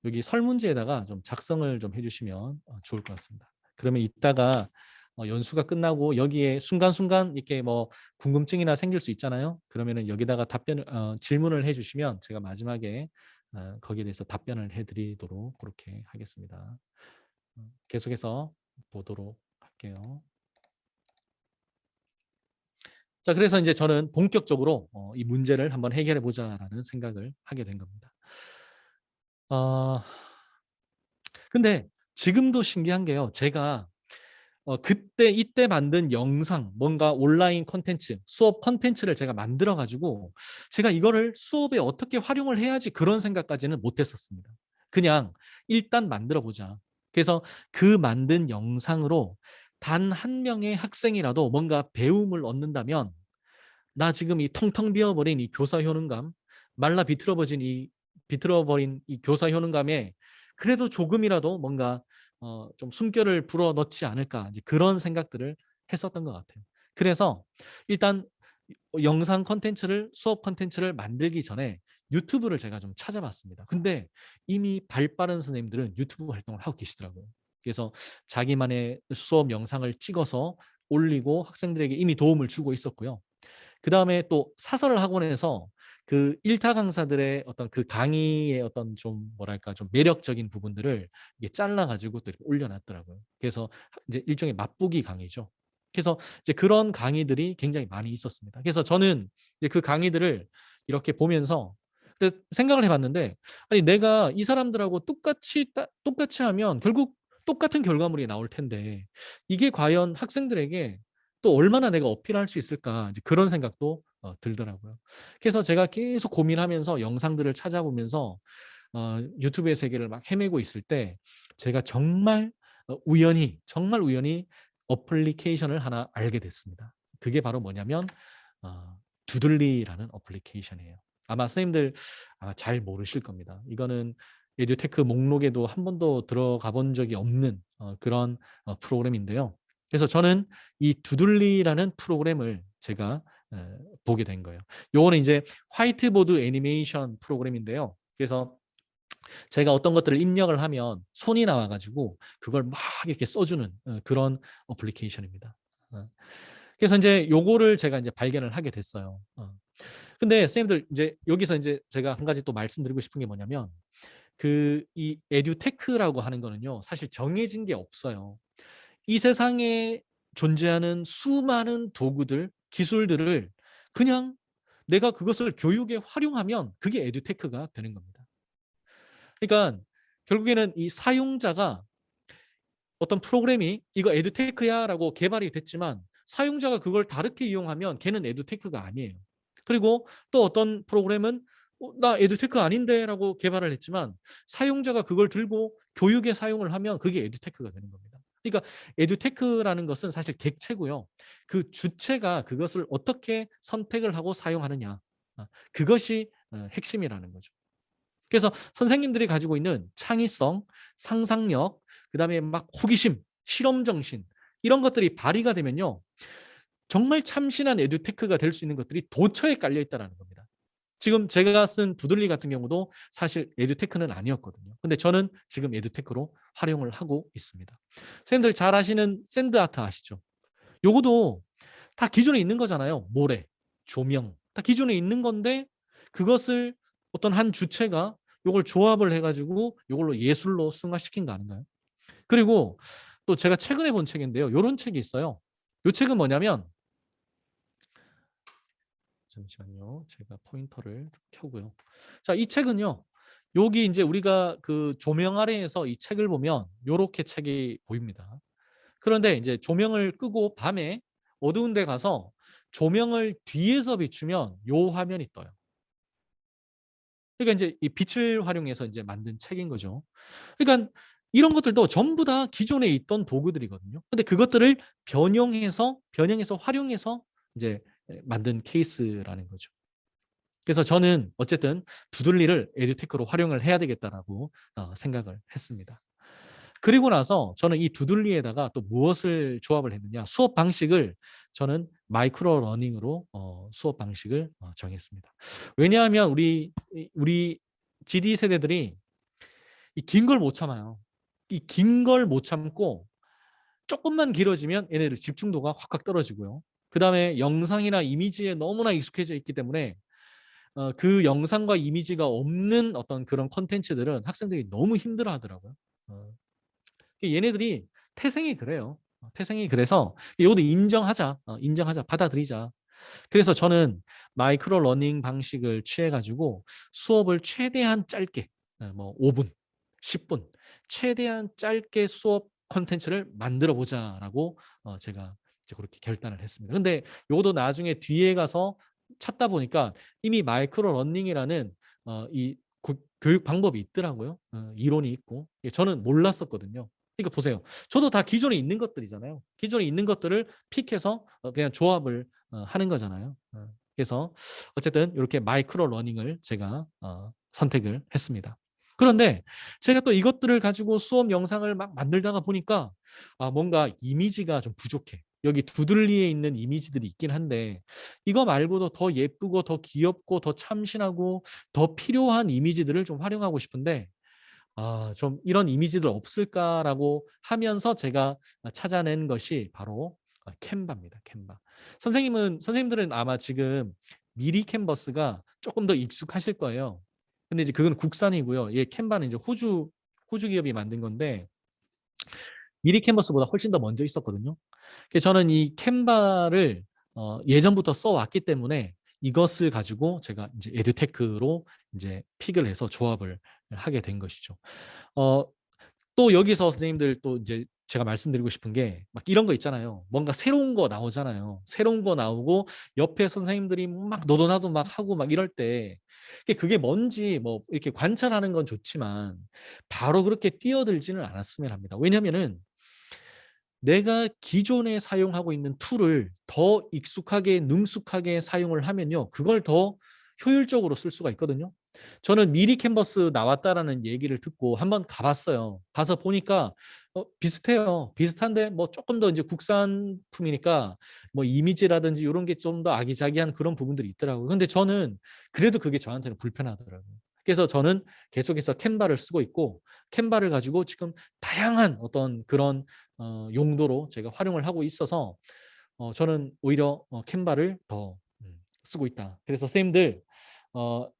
여기 설문지에다가 좀 작성을 좀 해주시면 좋을 것 같습니다. 그러면 이따가 연수가 끝나고 여기에 순간순간 이렇게 뭐 궁금증이나 생길 수 있잖아요. 그러면은 여기다가 질문을 해주시면 제가 마지막에 거기에 대해서 답변을 해드리도록 그렇게 하겠습니다. 계속해서 보도록 할게요. 자, 그래서 이제 저는 본격적으로 이 문제를 한번 해결해 보자라는 생각을 하게 된 겁니다. 어 근데 지금도 신기한 게요. 제가 그때 이때 만든 영상, 뭔가 온라인 콘텐츠, 수업 콘텐츠를 제가 만들어 가지고 제가 이거를 수업에 어떻게 활용을 해야지 그런 생각까지는 못 했었습니다. 그냥 '일단 만들어 보자.' 그래서 그 만든 영상으로 단 한 명의 학생이라도 뭔가 배움을 얻는다면 나 지금 이 텅텅 비어버린 이 교사 효능감, 말라 비틀어버린 이 교사 효능감에 그래도 조금이라도 뭔가 좀 숨결을 불어넣지 않을까, 이제 그런 생각들을 했었던 것 같아요. 그래서 일단 영상 콘텐츠를 수업 콘텐츠를 만들기 전에 유튜브를 제가 좀 찾아봤습니다. 근데 이미 발 빠른 선생님들은 유튜브 활동을 하고 계시더라고요. 그래서 자기만의 수업 영상을 찍어서 올리고 학생들에게 이미 도움을 주고 있었고요. 그다음에 또 사설 학원에서 그 일타 강사들의 어떤 그 강의의 어떤 좀 뭐랄까 좀 매력적인 부분들을 이게 잘라 가지고 또 이렇게 올려 놨더라고요. 그래서 이제 일종의 맛보기 강의죠. 그래서 이제 그런 강의들이 굉장히 많이 있었습니다. 그래서 저는 이제 그 강의들을 이렇게 보면서 생각을 해 봤는데, 아니 내가 이 사람들하고 똑같이 하면 결국 똑같은 결과물이 나올 텐데 이게 과연 학생들에게 또 얼마나 내가 어필할 수 있을까, 이제 그런 생각도 들더라고요. 그래서 제가 계속 고민하면서 영상들을 찾아보면서 유튜브의 세계를 막 헤매고 있을 때 제가 정말 우연히 어플리케이션을 하나 알게 됐습니다. 그게 바로 뭐냐면 두들리라는 어플리케이션이에요. 아마 선생님들 아마 잘 모르실 겁니다. 이거는 에듀테크 목록에도 한 번도 들어가 본 적이 없는 그런 프로그램인데요. 그래서 저는 이 두들리라는 프로그램을 제가 보게 된 거예요. 요거는 이제 화이트보드 애니메이션 프로그램인데요. 그래서 제가 어떤 것들을 입력을 하면 손이 나와 가지고 그걸 막 이렇게 써 주는 그런 어플리케이션입니다. 그래서 인제 요거를 제가 인제 발견을 하게 됐어요. 근데 선생님들 인제 여기서 인제 제가 한 가지 또 말씀드리고 싶은 게 뭐냐면, 이 에듀테크라고 하는 거는요, 사실 정해진 게 없어요. 이 세상에 존재하는 수많은 도구들, 기술들을 그냥 내가 그것을 교육에 활용하면 그게 에듀테크가 되는 겁니다. 그러니까 결국에는 이 사용자가 어떤 프로그램이 "이거 에듀테크야."라고 개발이 됐지만 사용자가 그걸 다르게 이용하면 걔는 에듀테크가 아니에요. 그리고 또 어떤 프로그램은 나 에듀테크 아닌데."라고 개발을 했지만 사용자가 그걸 들고 교육에 사용을 하면 그게 에듀테크가 되는 겁니다. 그러니까 에듀테크라는 것은 사실 객체고요. 그 주체가 그것을 어떻게 선택을 하고 사용하느냐. 그것이 핵심이라는 거죠. 그래서 선생님들이 가지고 있는 창의성, 상상력, 그다음에 막 호기심, 실험 정신, 이런 것들이 발휘가 되면요, 정말 참신한 에듀테크가 될 수 있는 것들이 도처에 깔려 있다라는 겁니다. 지금 제가 쓴 두들리 같은 경우도 사실 에듀테크는 아니었거든요. 근데 저는 지금 에듀테크로 활용을 하고 있습니다. 선생님들 잘 아시는 샌드 아트 아시죠? 요거도 다 기존에 있는 거잖아요. 모래, 조명 다 기존에 있는 건데 그것을 어떤 한 주체가 요걸 조합을 해 가지고 요걸로 예술로 승화시킨 거 아닌가요? 그리고 또 제가 최근에 본 책인데요. 요런 책이 있어요. 요 책은 뭐냐면, 잠시만요. 제가 포인터를 좀 켜고요. 자, 이 책은요. 여기 인제 우리가 그 조명 아래에서 이 책을 보면 요렇게 책이 보입니다. 그런데 인제 조명을 끄고 밤에 어두운 데 가서 조명을 뒤에서 비추면 요 화면이 떠요. 그러니까 인제 이 빛을 활용해서 인제 만든 책인 거죠. 그러니깐 이런 것들도 전부 다 기존에 있던 도구들이거든요. 근데 그것들을 변형해서 활용해서 인제 만든 케이스라는 거죠. 그래서 저는 어쨌든 '두들리를 에듀테크로 활용을 해야 되겠다.'라고 생각을 했습니다. 그리고 나서 저는 이 두들리에다가 또 무엇을 조합을 했느냐. 수업 방식을 저는 마이크로 러닝으로 수업 방식을 정했습니다. 왜냐하면 우리 GD 세대들이 이 긴 걸 못 참아요. 이 긴 걸 못 참고 쪼끔만 길어지면 얘네들 집중도가 확확 떨어지고요. 그다음에 영상이나 이미지에 너무나 익숙해져 있기 때문에 그 영상과 이미지가 없는 어떤 그런 콘텐츠들은 학생들이 너무 힘들어하더라고요. 어. 얘네들이 태생이 그래요. 태생이 그래서 이것도 인정하자. 인정하자. 받아들이자. 그래서 저는 마이크로 러닝 방식을 취해가지고 수업을 최대한 짧게, 뭐 5분, 10분, 최대한 짧게 수업 컨텐츠를 만들어 보자라고 제가 이제 그렇게 결단을 했습니다. 근데 요것도 나중에 뒤에 가서 찾다 보니까 이미 마이크로 러닝이라는 이 교육 방법이 있더라고요. 이론이 있고. 저는 몰랐었거든요. 그러니까 보세요. 저도 다 기존에 있는 것들이잖아요. 기존에 있는 것들을 픽해서 그냥 조합을 하는 거잖아요. 그래서 어쨌든 이렇게 마이크로 러닝을 제가 선택을 했습니다. 그런데 제가 또 이것들을 가지고 수업 영상을 막 만들다가 보니까 뭔가 이미지가 좀 부족해. 여기 두들리에 있는 이미지들이 있긴 한데 이거 말고도 더 예쁘고 더 귀엽고 더 참신하고 더 필요한 이미지들을 좀 활용하고 싶은데 좀 이런 이미지들 없을까라고 하면서 제가 찾아낸 것이 바로 캔바입니다. 캔바. 선생님들은 아마 지금 미리 캔버스가 조금 더 익숙하실 거예요. 근데 이제 그건 국산이고요. 예, 캔바는 이제 호주 기업이 만든 건데 미리 캔버스보다 훨씬 더 먼저 있었거든요. 그래서 저는 이 캔바를 예전부터 써왔기 때문에 이것을 가지고 제가 이제 에듀테크로 이제 픽을 해서 조합을 하게 된 것이죠. 어, 또 여기서 선생님들 또 이제 제가 말씀드리고 싶은 게 막 이런 거 있잖아요. 뭔가 새로운 거 나오잖아요. 새로운 거 나오고 옆에 선생님들이 막 너도 나도 막 하고 막 이럴 때 그게 뭔지 뭐 이렇게 관찰하는 건 좋지만 바로 그렇게 뛰어들지는 않았으면 합니다. 왜냐면은 내가 기존에 사용하고 있는 툴을 더 익숙하게 능숙하게 사용을 하면요. 그걸 더 효율적으로 쓸 수가 있거든요. 저는 미리 캔버스 나왔다라는 얘기를 듣고 한번 가봤어요. 가서 보니까 비슷해요. 비슷한데 뭐 조금 더 이제 국산품이니까 뭐 이미지라든지 이런 게 좀 더 아기자기한 그런 부분들이 있더라고요. 근데 저는 그래도 그게 저한테는 불편하더라고요. 그래서 저는 계속해서 캔바를 쓰고 있고 캔바를 가지고 지금 다양한 어떤 그런 용도로 제가 활용을 하고 있어서 저는 오히려 캔바를 더 쓰고 있다. 그래서 선생님들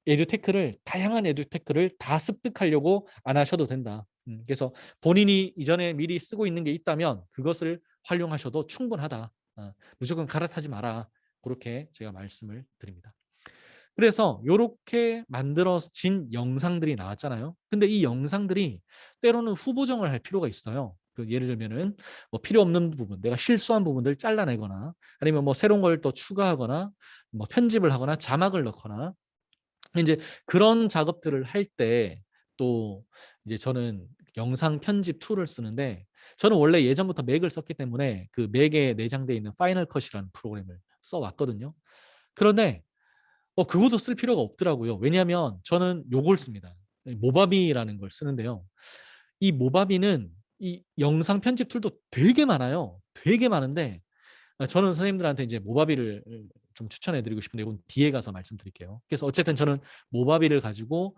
에듀테크를 다양한 에듀테크를 다 습득하려고 안 하셔도 된다. 그래서 본인이 이전에 미리 쓰고 있는 게 있다면 그것을 활용하셔도 충분하다. 무조건 갈아타지 마라. 그렇게 제가 말씀을 드립니다. 그래서 이렇게 만들어진 영상들이 나왔잖아요. 근데 이 영상들이 때로는 후보정을 할 필요가 있어요. 예를 들면은 뭐 필요 없는 부분, 내가 실수한 부분들 잘라내거나 아니면 뭐 새로운 걸 또 추가하거나 뭐 편집을 하거나 자막을 넣거나 이제 그런 작업들을 할 때 또 이제 저는 영상 편집 툴을 쓰는데 저는 원래 예전부터 맥을 썼기 때문에 그 맥에 내장되어 있는 파이널 컷이라는 프로그램을 써왔거든요. 그런데 그것도 쓸 필요가 없더라고요. 왜냐하면 저는 요걸 씁니다. 모바비라는 걸 쓰는데요. 이 모바비는 이 영상 편집 툴도 되게 많아요. 되게 많은데 저는 선생님들한테 이제 모바비를 좀 추천해 드리고 싶은데 이건 뒤에 가서 말씀드릴게요. 그래서 어쨌든 저는 모바비를 가지고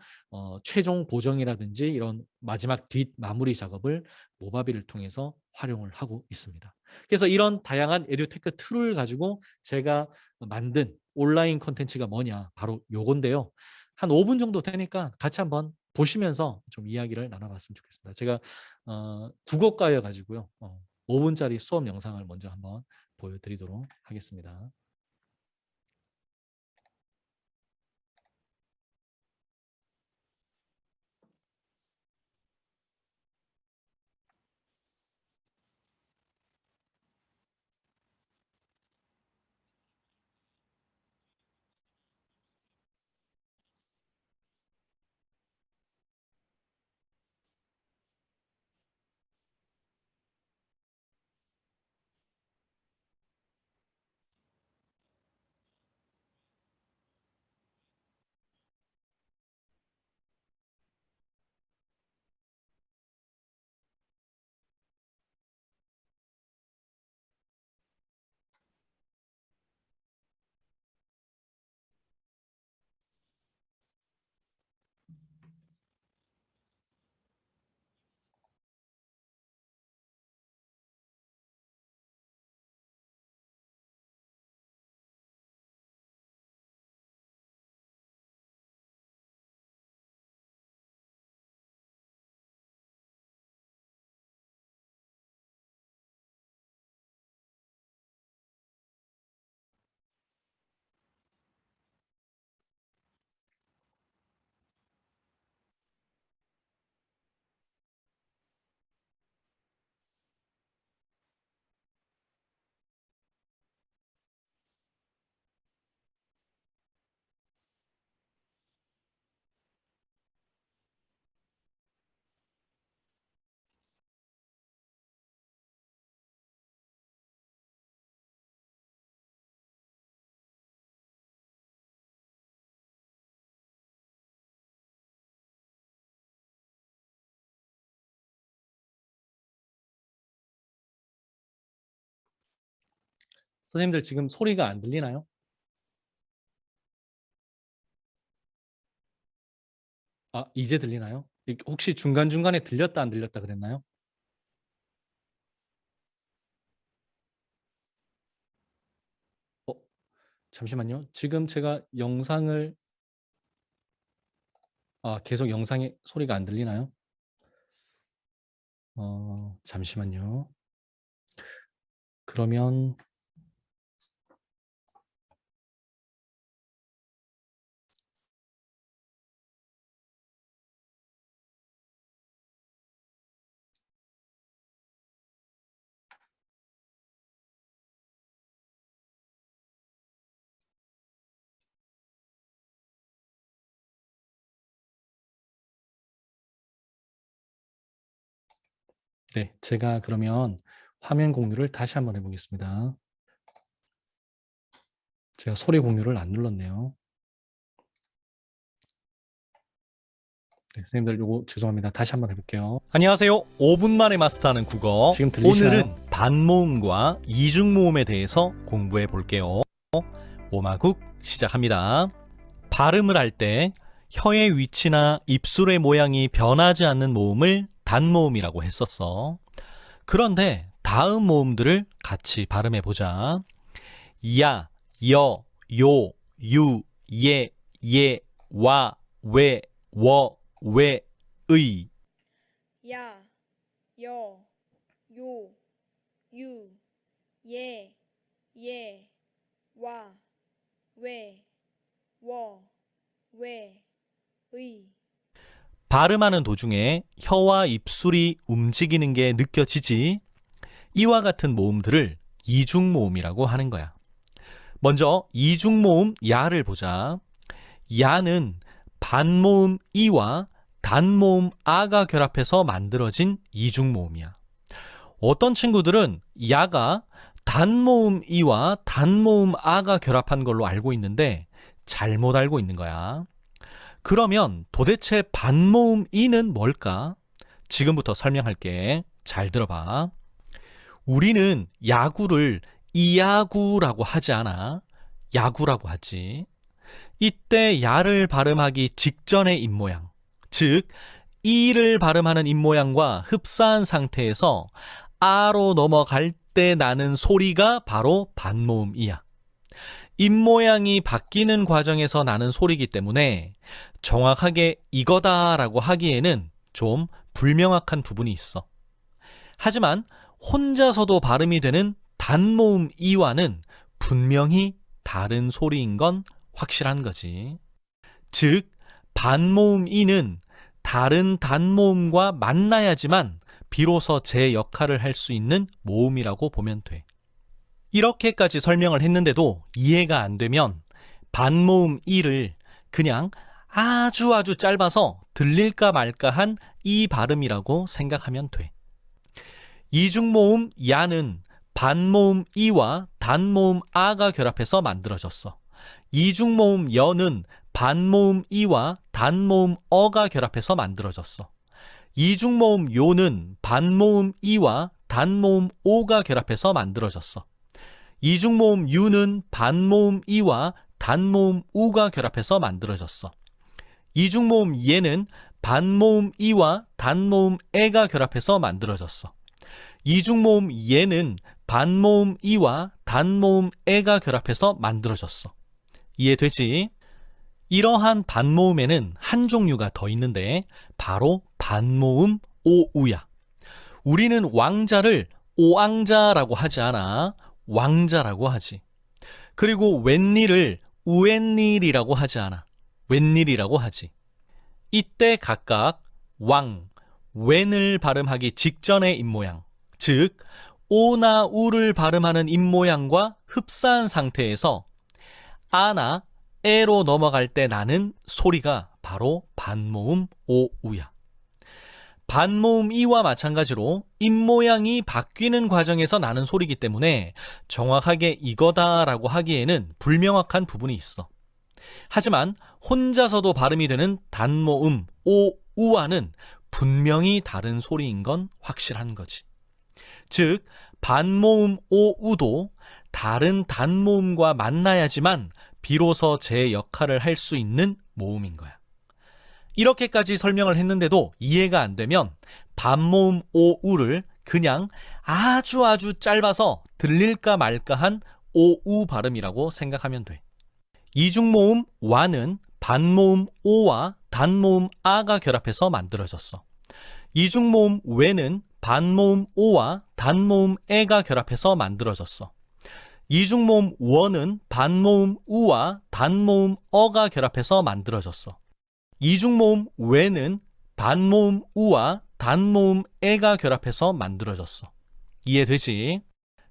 최종 보정이라든지 이런 마지막 뒷 마무리 작업을 모바비를 통해서 활용을 하고 있습니다. 그래서 이런 다양한 에듀테크 툴을 가지고 제가 만든 온라인 콘텐츠가 뭐냐 바로 요건데요. 한 5분 정도 되니까 같이 한번 보시면서 좀 이야기를 나눠봤으면 좋겠습니다. 제가 국어과여 가지고요. 5분짜리 수업 영상을 먼저 한번 보여드리도록 하겠습니다. 선생님들 지금 소리가 안 들리나요? 아, 이제 들리나요? 혹시 중간중간에 들렸다 안 들렸다 그랬나요? 어, 잠시만요. 지금 제가 영상을 계속 영상에 소리가 안 들리나요? 잠시만요. 그러면 네, 제가 그러면 화면 공유를 다시 한번 해 보겠습니다. 제가 소리 공유를 안 눌렀네요. 네, 선생님들 요거 죄송합니다. 다시 한번 해 볼게요. 안녕하세요. 5분 만에 마스터하는 국어. 지금 들리시나요? 오늘은 반모음과 이중모음에 대해서 공부해 볼게요. 오마국 시작합니다. 발음을 할 때 혀의 위치나 입술의 모양이 변하지 않는 모음을 단모음이라고 했었어. 그런데 다음 모음들을 같이 발음해 보자. 야, 여, 요, 유, 예, 와, 왜, 왜, 의. 야, 여, 요, 유, 예, 와, 왜, 의. 발음하는 도중에 혀와 입술이 움직이는 게 느껴지지? 이와 같은 모음들을 이중모음이라고 하는 거야. 먼저 이중모음 야를 보자. 야는 반모음 이와 단모음 아가 결합해서 만들어진 이중모음이야. 어떤 친구들은 야가 단모음 이와 단모음 아가 결합한 걸로 알고 있는데 잘못 알고 있는 거야. 그러면 도대체 반모음 이는 뭘까? 지금부터 설명할게. 잘 들어봐. 우리는 야구를 이야구라고 하지 않아. 야구라고 하지. 이때 야를 발음하기 직전의 입모양, 즉 이를 발음하는 입모양과 흡사한 상태에서 아로 넘어갈 때 나는 소리가 바로 반모음이야. 입모양이 바뀌는 과정에서 나는 소리이기 때문에 정확하게 이거다라고 하기에는 좀 불명확한 부분이 있어. 하지만 혼자서도 발음이 되는 단모음 이와는 분명히 다른 소리인 건 확실한 거지. 즉, 반모음 이는 다른 단모음과 만나야지만 비로소 제 역할을 할 수 있는 모음이라고 보면 돼. 이렇게까지 설명을 했는데도 이해가 안 되면 반모음 이를 그냥 아주 짧아서 들릴까 말까 한 이 발음이라고 생각하면 돼. 이중모음 야는 반모음 이와 단모음 아가 결합해서 만들어졌어. 이중모음 여는 반모음 이와 단모음 어가 결합해서 만들어졌어. 이중모음 요는 반모음 이와 단모음 오가 결합해서 만들어졌어. 이중모음 유는 반모음 이와 단모음 우가 결합해서 만들어졌어. 이중모음 예는 반모음 이와 단모음 에가 결합해서 만들어졌어. 이중모음 예는 반모음 이와 단모음 에가 결합해서 만들어졌어. 이해되지? 이러한 반모음에는 한 종류가 더 있는데 바로 반모음 오우야. 우리는 왕자를 오왕자라고 하지 않아. 왕자라고 하지. 그리고 웬일을 우웬일이라고 하지 않아. 웬일이라고 하지. 이때 각각 왕, 웬을 발음하기 직전의 입모양, 즉 오나 우를 발음하는 입모양과 흡사한 상태에서 아나 에로 넘어갈 때 나는 소리가 바로 반모음 오우야. 반모음 이와 마찬가지로 입모양이 바뀌는 과정에서 나는 소리이기 때문에 정확하게 이거다라고 하기에는 불명확한 부분이 있어. 하지만 혼자서도 발음이 되는 단모음 오우와는 분명히 다른 소리인 건 확실한 거지. 즉 반모음 오우도 다른 단모음과 만나야지만 비로소 제 역할을 할 수 있는 모음인 거야. 이렇게까지 설명을 했는데도 이해가 안 되면 반모음 오우를 그냥 아주 짧아서 들릴까 말까한 오우 발음이라고 생각하면 돼. 이중모음 와는 반모음 오와 단모음 아가 결합해서 만들어졌어. 이중모음 외는 반모음 오와 단모음 에가 결합해서 만들어졌어. 이중모음 원은 반모음 우와 단모음 어가 결합해서 만들어졌어. 이중모음 외는 반모음 우와 단모음 에가 결합해서 만들어졌어. 이해되지?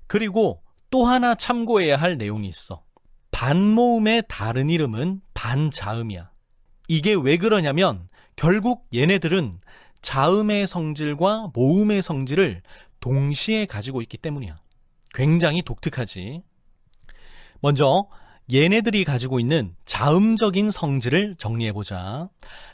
그리고 또 하나 참고해야 할 내용이 있어. 반모음의 다른 이름은 반자음이야. 이게 왜 그러냐면 결국 얘네들은 자음의 성질과 모음의 성질을 동시에 가지고 있기 때문이야. 굉장히 독특하지. 먼저 얘네들이 가지고 있는 자음적인 성질을 정리해보자.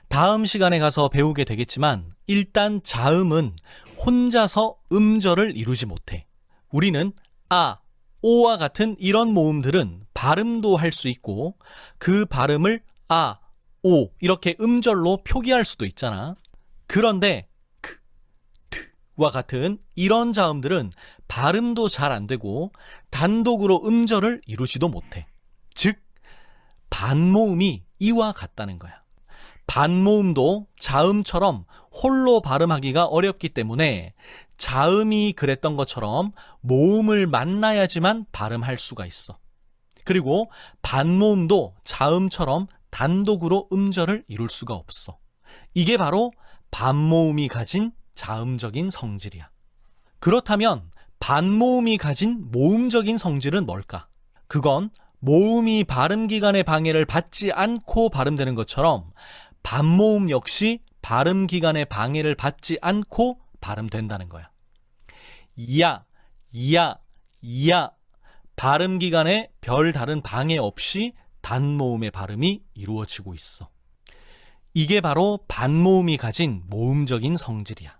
다음 시간에 가서 배우게 되겠지만 일단 자음은 혼자서 음절을 이루지 못해. 우리는 아, 오와 같은 이런 모음들은 발음도 할 수 있고 그 발음을 아, 오 이렇게 음절로 표기할 수도 있잖아. 그런데 크, 트와 같은 이런 자음들은 발음도 잘 안 되고 단독으로 음절을 이루지도 못해. 즉 반모음이 이와 같다는 거야. 반모음도 자음처럼 홀로 발음하기가 어렵기 때문에 자음이 그랬던 것처럼 모음을 만나야지만 발음할 수가 있어. 그리고 반모음도 자음처럼 단독으로 음절을 이룰 수가 없어. 이게 바로 반모음이 가진 자음적인 성질이야. 그렇다면 반모음이 가진 모음적인 성질은 뭘까? 그건 모음이 발음기관의 방해를 받지 않고 발음되는 것처럼 반모음 역시 발음기관의 방해를 받지 않고 발음된다는 거야. 이야, 이야, 이야 발음기관에 별다른 방해 없이 단모음의 발음이 이루어지고 있어. 이게 바로 반모음이 가진 모음적인 성질이야.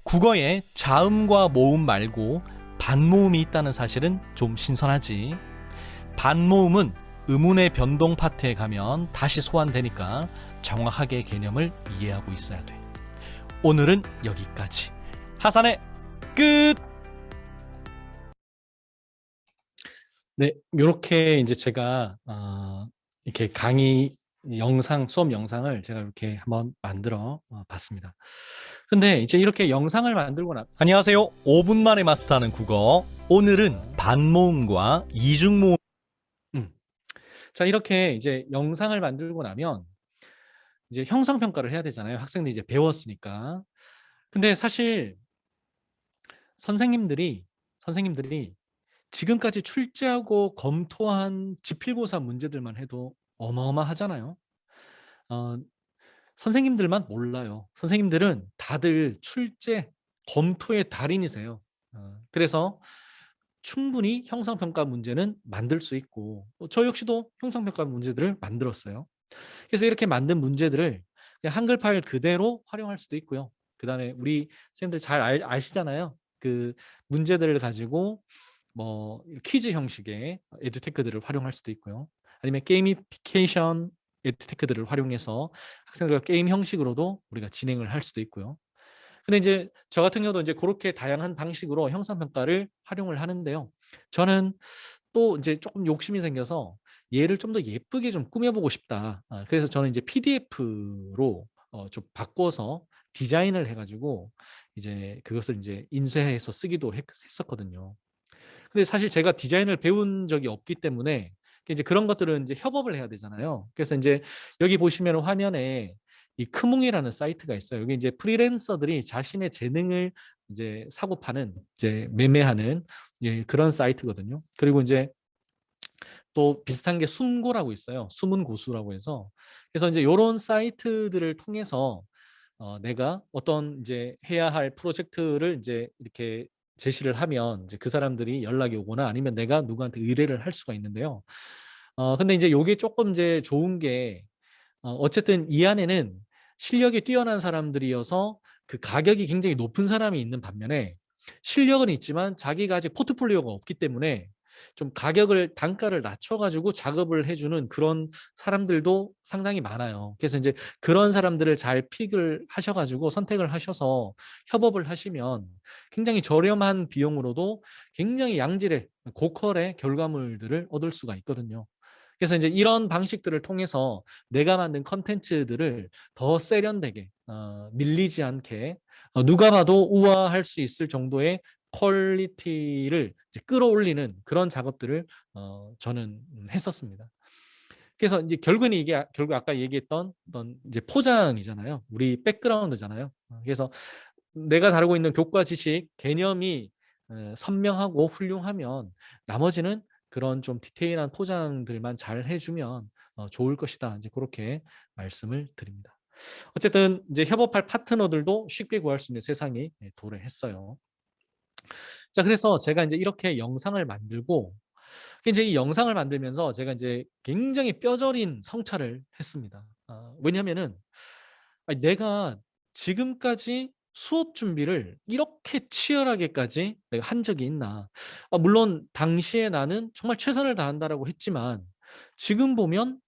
국어에 자음과 모음 말고 반모음이 있다는 사실은 좀 신선하지. 반모음은 음운의 변동 파트에 가면 다시 소환되니까 정확하게 개념을 이해하고 있어야 돼. 오늘은 여기까지. 하산의 끝! 네, 이렇게 이제 제가 이렇게 강의 영상, 수업 영상을 제가 이렇게 한번 만들어 봤습니다. 근데 이제 이렇게 영상을 만들고 안녕하세요. 5분 만에 마스터하는 국어. 오늘은 반모음과 이중모음. 자, 이렇게 이제 영상을 만들고 나면 이제 형성평가를 해야 되잖아요. 학생들이 이제 배웠으니까. 근데 사실 선생님들이 지금까지 출제하고 검토한 지필고사 문제들만 해도 어마어마하잖아요. 어, 선생님들만 몰라요. 선생님들은 다들 출제, 검토의 달인이세요. 그래서 충분히 형성평가 문제는 만들 수 있고 저 역시도 형성평가 문제들을 만들었어요. 그래서 이렇게 만든 문제들을 그냥 한글 파일 그대로 활용할 수도 있고요. 그 다음에 우리 선생님들 잘 아시잖아요. 그 문제들을 가지고 뭐 퀴즈 형식의 에듀테크들을 활용할 수도 있고요. 아니면 게이미피케이션 에듀테크들을 활용해서 학생들과 게임 형식으로도 우리가 진행을 할 수도 있고요. 근데 이제 저 같은 경우도 이제 그렇게 다양한 방식으로 형성평가를 활용을 하는데요. 저는 또 이제 조금 욕심이 생겨서 얘를 좀 더 예쁘게 좀 꾸며보고 싶다. 그래서 저는 이제 PDF로 좀 바꿔서 디자인을 해가지고 이제 그것을 이제 인쇄해서 쓰기도 했었거든요. 근데 사실 제가 디자인을 배운 적이 없기 때문에 이제 그런 것들은 이제 협업을 해야 되잖아요. 그래서 이제 여기 보시면 화면에 이 크뭉이라는 사이트가 있어요. 여기 이제 프리랜서들이 자신의 재능을 이제 사고 파는 이제 매매하는 예, 그런 사이트거든요. 그리고 이제 또 비슷한 게 숨고라고 있어요. 숨은 고수라고 해서 그래서 이제 이런 사이트들을 통해서 내가 어떤 이제 해야 할 프로젝트를 이제 이렇게 제시를 하면 이제 그 사람들이 연락이 오거나 아니면 내가 누구한테 의뢰를 할 수가 있는데요. 근데 이제 요게 조금 이제 좋은 게 어쨌든 이 안에는 실력이 뛰어난 사람들이어서 그 가격이 굉장히 높은 사람이 있는 반면에 실력은 있지만 자기가 아직 포트폴리오가 없기 때문에 좀 단가를 낮춰가지고 작업을 해주는 그런 사람들도 상당히 많아요. 그래서 이제 그런 사람들을 잘 픽을 하셔가지고 선택을 하셔서 협업을 하시면 굉장히 저렴한 비용으로도 굉장히 양질의 고퀄의 결과물들을 얻을 수가 있거든요. 그래서 이제 이런 방식들을 통해서 내가 만든 컨텐츠들을 더 세련되게 밀리지 않게 누가 봐도 우아할 수 있을 정도의 퀄리티를 이제 끌어올리는 그런 작업들을 저는 했었습니다. 그래서 이제 결국은 이게 결국 아까 얘기했던 어떤 이제 포장이잖아요. 우리 백그라운드잖아요. 그래서 내가 다루고 있는 교과 지식 개념이 선명하고 훌륭하면 나머지는 그런 좀 디테일한 포장들만 잘 해주면 좋을 것이다. 이제 그렇게 말씀을 드립니다. 어쨌든 이제 협업할 파트너들도 쉽게 구할 수 있는 세상이 도래했어요. 자, 그래서 제가 이제 이렇게 영상을 만들고 이제 이 영상을 만들면서 제가 이제 굉장히 뼈저린 성찰을 했습니다. 왜냐하면은 내가 지금까지 수업 준비를 이렇게 치열하게까지 내가 한 적이 있나. 물론 당시에 나는 정말 최선을 다한다라고 했지만 지금 보면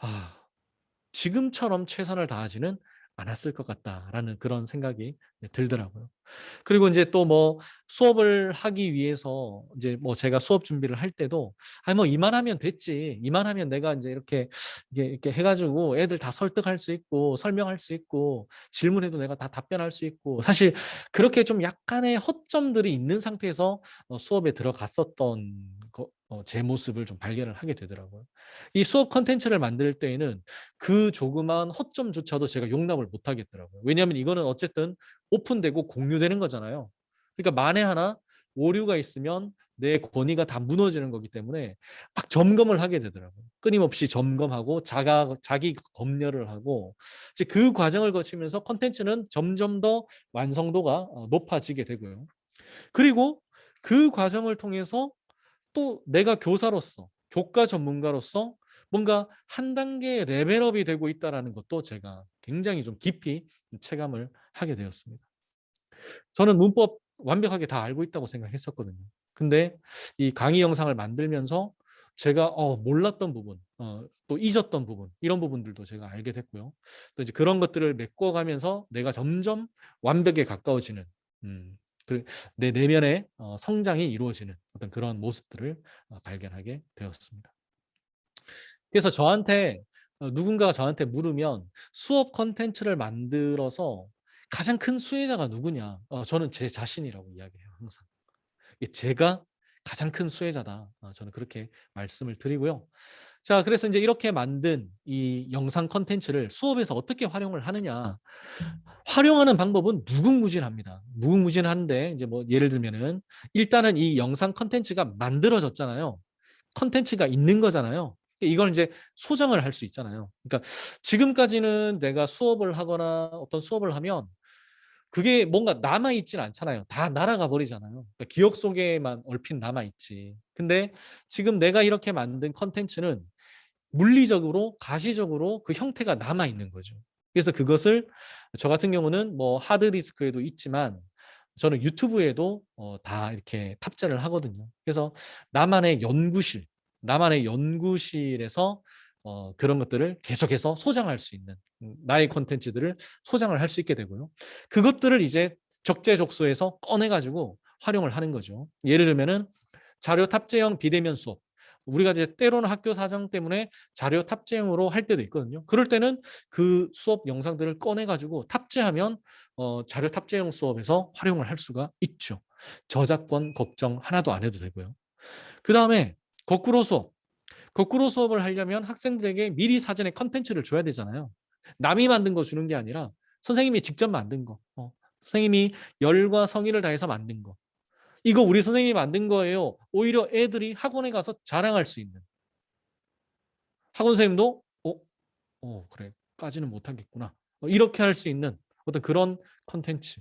아, 지금처럼 최선을 다하지는 않았을 것 같다라는 그런 생각이 들더라고요. 그리고 이제 또 뭐 수업을 하기 위해서 이제 뭐 제가 수업 준비를 할 때도 뭐 이만하면 됐지. 이만하면 내가 이제 이렇게 해가지고 애들 다 설득할 수 있고 설명할 수 있고 질문해도 내가 다 답변할 수 있고 사실 그렇게 좀 약간의 허점들이 있는 상태에서 수업에 들어갔었던 제 모습을 좀 발견을 하게 되더라고요. 이 수업 컨텐츠를 만들 때에는 그 조그만 허점조차도 제가 용납을 못 하겠더라고요. 왜냐하면 이거는 어쨌든 오픈되고 공유되는 거잖아요. 그러니까 만에 하나 오류가 있으면 내 권위가 다 무너지는 거기 때문에 막 점검을 하게 되더라고요. 끊임없이 점검하고 자기 검열을 하고 이제 그 과정을 거치면서 컨텐츠는 점점 더 완성도가 높아지게 되고요. 그리고 그 과정을 통해서 또 내가 교사로서 교과 전문가로서 뭔가 한 단계 레벨업이 되고 있다는 것도 제가 굉장히 좀 깊이 체감을 하게 되었습니다. 저는 문법 완벽하게 다 알고 있다고 생각했었거든요. 근데 이 강의 영상을 만들면서 제가 몰랐던 부분, 또 잊었던 부분, 이런 부분들도 제가 알게 됐고요. 또 이제 그런 것들을 메꿔가면서 내가 점점 완벽에 가까워지는, 내 내면의 성장이 이루어지는 어떤 그런 모습들을 발견하게 되었습니다. 그래서 누군가가 저한테 물으면 수업 컨텐츠를 만들어서 가장 큰 수혜자가 누구냐? 저는 제 자신이라고 이야기해요, 항상. 제가 가장 큰 수혜자다. 저는 그렇게 말씀을 드리고요. 자, 그래서 이제 이렇게 만든 이 영상 컨텐츠를 수업에서 어떻게 활용을 하느냐? 활용하는 방법은 무궁무진합니다. 무궁무진한데 이제 뭐 예를 들면은 일단은 이 영상 컨텐츠가 만들어졌잖아요. 컨텐츠가 있는 거잖아요. 이걸 이제 소장을 할 수 있잖아요. 그러니까 지금까지는 내가 수업을 하거나 어떤 수업을 하면 그게 뭔가 남아있진 않잖아요. 다 날아가 버리잖아요. 그러니까 기억 속에만 얼핏 남아있지. 근데 지금 내가 이렇게 만든 컨텐츠는 물리적으로, 가시적으로 그 형태가 남아있는 거죠. 그래서 그것을 저 같은 경우는 뭐 하드디스크에도 있지만 저는 유튜브에도 다 이렇게 탑재를 하거든요. 그래서 나만의 연구실, 나만의 연구실에서 그런 것들을 계속해서 소장할 수 있는 나의 콘텐츠들을 소장을 할 수 있게 되고요. 그것들을 이제 적재적소에서 꺼내가지고 활용을 하는 거죠. 예를 들면은 자료 탑재형 비대면 수업. 우리가 이제 때로는 학교 사정 때문에 자료 탑재형으로 할 때도 있거든요. 그럴 때는 그 수업 영상들을 꺼내가지고 탑재하면 자료 탑재형 수업에서 활용을 할 수가 있죠. 저작권 걱정 하나도 안 해도 되고요. 그 다음에 거꾸로 수업. 거꾸로 수업을 하려면 학생들에게 미리 사전에 컨텐츠를 줘야 되잖아요. 남이 만든 거 주는 게 아니라 선생님이 직접 만든 거. 선생님이 열과 성의를 다해서 만든 거. 이거 우리 선생님이 만든 거예요. 오히려 애들이 학원에 가서 자랑할 수 있는. 학원 선생님도 그래. 까지는 못하겠구나. 이렇게 할 수 있는 어떤 그런 컨텐츠.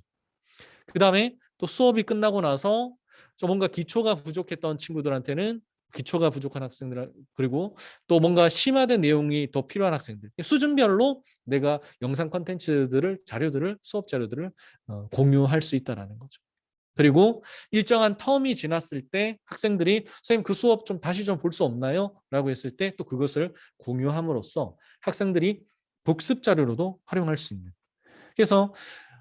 그 다음에 또 수업이 끝나고 나서 좀 뭔가 기초가 부족했던 친구들한테는 기초가 부족한 학생들 그리고 또 뭔가 심화된 내용이 더 필요한 학생들 수준별로 내가 영상 컨텐츠들을 자료들을 수업 자료들을 공유할 수 있다라는 거죠. 그리고 일정한 텀이 지났을 때 학생들이 선생님 그 수업 좀 다시 좀 볼 수 없나요? 라고 했을 때 또 그것을 공유함으로써 학생들이 복습 자료로도 활용할 수 있는. 그래서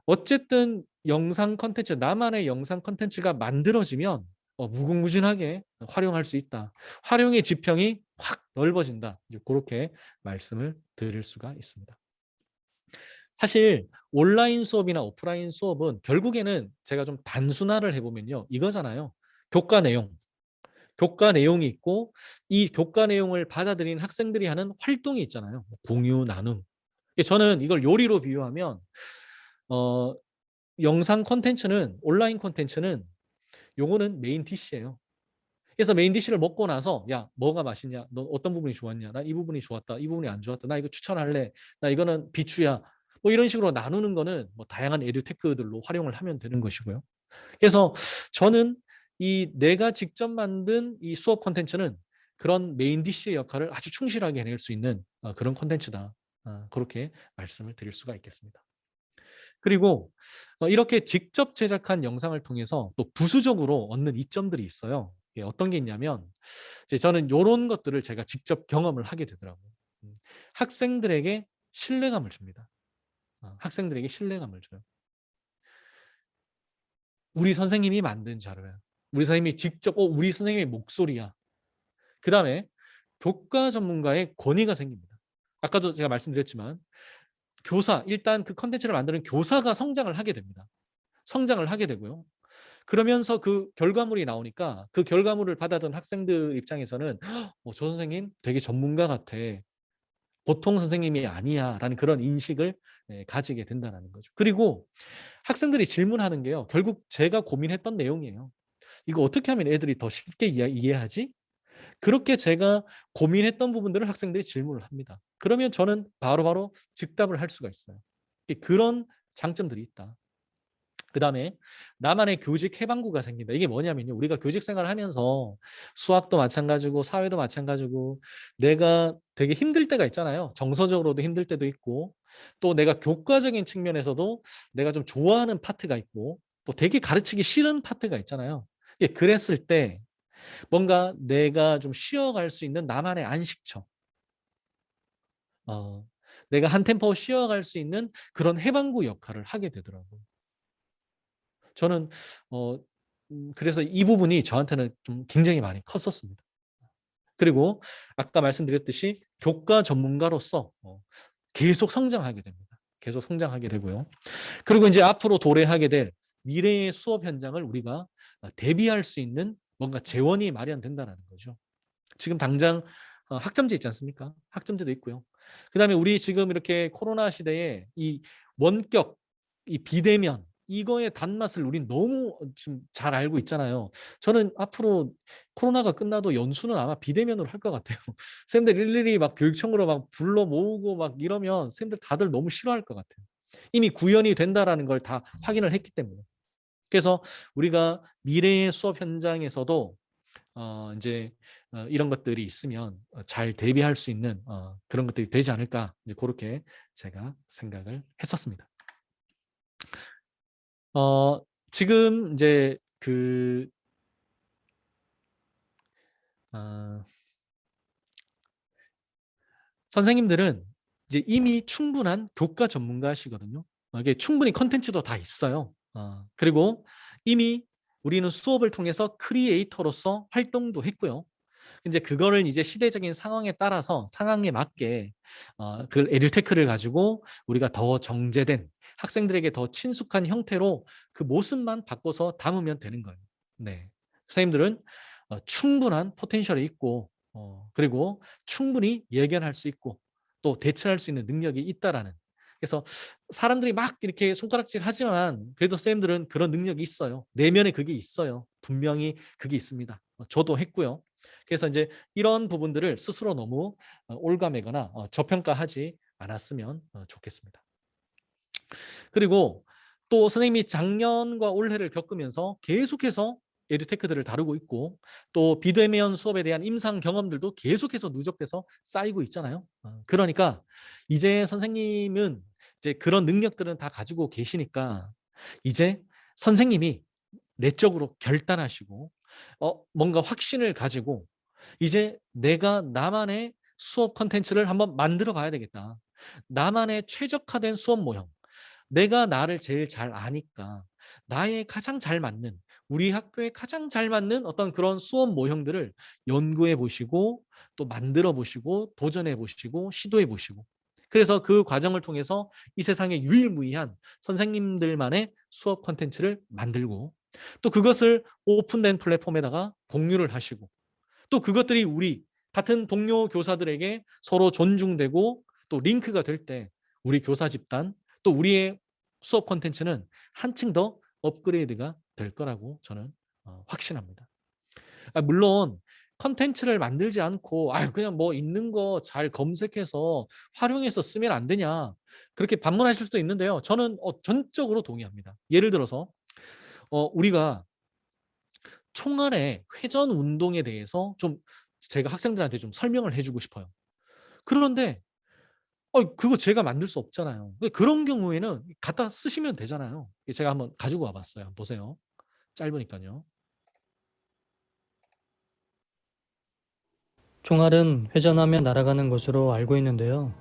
어쨌든 영상 컨텐츠, 나만의 영상 컨텐츠가 만들어지면 무궁무진하게 활용할 수 있다. 활용의 지평이 확 넓어진다. 이제 그렇게 말씀을 드릴 수가 있습니다. 사실 온라인 수업이나 오프라인 수업은 결국에는 제가 좀 단순화를 해보면요. 이거잖아요. 교과 내용. 교과 내용이 있고 이 교과 내용을 받아들인 학생들이 하는 활동이 있잖아요. 공유, 나눔. 저는 이걸 요리로 비유하면 어, 영상 콘텐츠는 온라인 콘텐츠는 요거는 메인 디시예요. 그래서 메인 디시를 먹고 나서 야 뭐가 맛있냐, 너 어떤 부분이 좋았냐, 나 이 부분이 좋았다, 이 부분이 안 좋았다, 나 이거 추천할래, 나 이거는 비추야, 뭐 이런 식으로 나누는 거는 뭐 다양한 에듀테크들로 활용을 하면 되는 것이고요. 그래서 저는 이 내가 직접 만든 이 수업 콘텐츠는 그런 메인 디시의 역할을 아주 충실하게 해낼 수 있는 그런 콘텐츠다. 그렇게 말씀을 드릴 수가 있겠습니다. 그리고 이렇게 직접 제작한 영상을 통해서 또 부수적으로 얻는 이점들이 있어요. 어떤 게 있냐면 이제 저는 이런 것들을 제가 직접 경험을 하게 되더라고요. 학생들에게 신뢰감을 줍니다. 학생들에게 신뢰감을 줘요. 우리 선생님이 만든 자료야. 우리 선생님이 직접 우리 선생님의 목소리야. 그다음에 교과 전문가의 권위가 생깁니다. 아까도 제가 말씀드렸지만 교사, 일단 그 컨텐츠를 만드는 교사가 성장을 하게 됩니다. 성장을 하게 되고요. 그러면서 그 결과물이 나오니까 그 결과물을 받아든 학생들 입장에서는 저 선생님 되게 전문가 같아. 보통 선생님이 아니야. 라는 그런 인식을 가지게 된다는 거죠. 그리고 학생들이 질문하는 게요. 결국 제가 고민했던 내용이에요. 이거 어떻게 하면 애들이 더 쉽게 이해하지? 그렇게 제가 고민했던 부분들을 학생들이 질문을 합니다. 그러면 저는 바로바로 즉답을 할 수가 있어요. 그런 장점들이 있다. 그다음에 나만의 교직 해방구가 생긴다. 이게 뭐냐면요. 우리가 교직 생활을 하면서 수학도 마찬가지고 사회도 마찬가지고 내가 되게 힘들 때가 있잖아요. 정서적으로도 힘들 때도 있고 또 내가 교과적인 측면에서도 내가 좀 좋아하는 파트가 있고 또 되게 가르치기 싫은 파트가 있잖아요. 그랬을 때 뭔가 내가 좀 쉬어갈 수 있는 나만의 안식처. 내가 한 템포 쉬어갈 수 있는 그런 해방구 역할을 하게 되더라고요. 저는 그래서 이 부분이 저한테는 좀 굉장히 많이 컸었습니다. 그리고 아까 말씀드렸듯이 교과 전문가로서 계속 성장하게 됩니다. 계속 성장하게 되고요. 그리고 이제 앞으로 도래하게 될 미래의 수업 현장을 우리가 대비할 수 있는 뭔가 재원이 마련된다는 거죠. 지금 당장 학점제 있지 않습니까? 학점제도 있고요. 그다음에 우리 지금 이렇게 코로나 시대에 이 원격, 이 비대면 이거의 단맛을 우린 너무 지금 잘 알고 있잖아요. 저는 앞으로 코로나가 끝나도 연수는 아마 비대면으로 할 것 같아요. 쌤들 일일이 막 교육청으로 막 불러 모으고 막 이러면 쌤들 다들 너무 싫어할 것 같아요. 이미 구현이 된다라는 걸 다 확인을 했기 때문에. 그래서 우리가 미래의 수업 현장에서도 이제 이런 것들이 있으면 잘 대비할 수 있는 그런 것들이 되지 않을까 이제 그렇게 제가 생각을 했었습니다. 지금 이제 그 선생님들은 이제 이미 충분한 교과 전문가시거든요. 이게 충분히 컨텐츠도 다 있어요. 그리고 이미 우리는 수업을 통해서 크리에이터로서 활동도 했고요. 이제 그거를 이제 시대적인 상황에 따라서 상황에 맞게 그 에듀테크를 가지고 우리가 더 정제된 학생들에게 더 친숙한 형태로 그 모습만 바꿔서 담으면 되는 거예요. 네, 선생님들은 충분한 포텐셜이 있고 그리고 충분히 예견할 수 있고 또 대처할 수 있는 능력이 있다라는. 그래서 사람들이 막 이렇게 손가락질 하지만 그래도 선생님들은 그런 능력이 있어요. 내면에 그게 있어요. 분명히 그게 있습니다. 저도 했고요. 그래서 이제 이런 부분들을 스스로 너무 올가매거나 저평가하지 않았으면 좋겠습니다. 그리고 또 선생님이 작년과 올해를 겪으면서 계속해서 에듀테크들을 다루고 있고 또 비대면 수업에 대한 임상 경험들도 계속해서 누적돼서 쌓이고 있잖아요. 그러니까 이제 선생님은 이제 그런 능력들은 다 가지고 계시니까 이제 선생님이 내적으로 결단하시고 뭔가 확신을 가지고 이제 내가 나만의 수업 콘텐츠를 한번 만들어 봐야 되겠다. 나만의 최적화된 수업 모형. 내가 나를 제일 잘 아니까 나의 가장 잘 맞는 우리 학교에 가장 잘 맞는 어떤 그런 수업 모형들을 연구해 보시고 또 만들어 보시고 도전해 보시고 시도해 보시고 그래서 그 과정을 통해서 이 세상에 유일무이한 선생님들만의 수업 콘텐츠를 만들고 또 그것을 오픈된 플랫폼에다가 공유를 하시고 또 그것들이 우리 같은 동료 교사들에게 서로 존중되고 또 링크가 될 때 우리 교사 집단 또 우리의 수업 콘텐츠는 한층 더 업그레이드가 될 거라고 저는 확신합니다. 물론 콘텐츠를 만들지 않고 그냥 뭐 있는 거 잘 검색해서 활용해서 쓰면 안 되냐 그렇게 반문하실 수도 있는데요. 저는 전적으로 동의합니다. 예를 들어서 우리가 총알의 회전 운동에 대해서 좀 제가 학생들한테 좀 설명을 해주고 싶어요. 그런데 그거 제가 만들 수 없잖아요. 그런 경우에는 갖다 쓰시면 되잖아요. 제가 한번 가지고 와봤어요. 보세요. 짧으니까요. 총알은 회전하며 날아가는 것으로 알고 있는데요.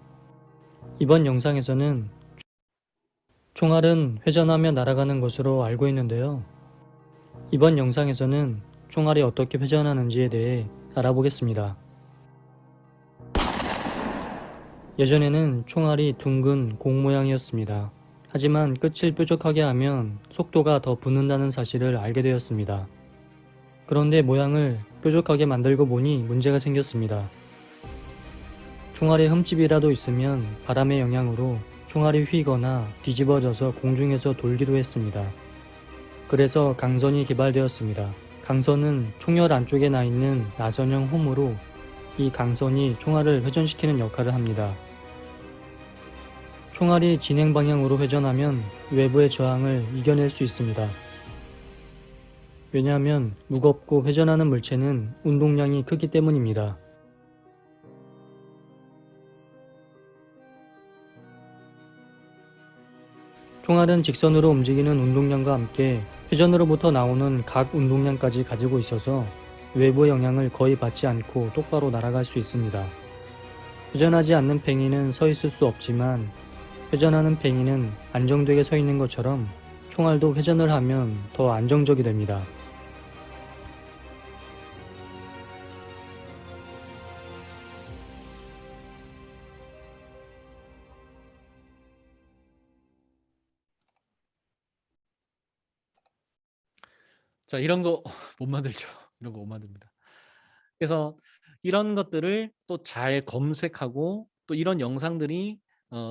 이번 영상에서는 총알은 회전하며 날아가는 것으로 알고 있는데요. 이번 영상에서는 총알이 어떻게 회전하는지에 대해 알아보겠습니다. 예전에는 총알이 둥근 공 모양이었습니다. 하지만 끝을 뾰족하게 하면 속도가 더 붙는다는 사실을 알게 되었습니다. 그런데 모양을 뾰족하게 만들고 보니 문제가 생겼습니다. 총알에 흠집이라도 있으면 바람의 영향으로 총알이 휘거나 뒤집어져서 공중에서 돌기도 했습니다. 그래서 강선이 개발되었습니다. 강선은 총열 안쪽에 나 있는 나선형 홈으로 이 강선이 총알을 회전시키는 역할을 합니다. 총알이 진행 방향으로 회전하면 외부의 저항을 이겨낼 수 있습니다. 왜냐하면 무겁고 회전하는 물체는 운동량이 크기 때문입니다. 총알은 직선으로 움직이는 운동량과 함께 회전으로부터 나오는 각 운동량까지 가지고 있어서 외부의 영향을 거의 받지 않고 똑바로 날아갈 수 있습니다. 회전하지 않는 팽이는 서 있을 수 없지만 회전하는 팽이는 안정되게 서 있는 것처럼 총알도 회전을 하면 더 안정적이 됩니다. 자, 이런 거 못 만들죠. 이런 거 못 만듭니다. 그래서 이런 것들을 또 잘 검색하고 또 이런 영상들이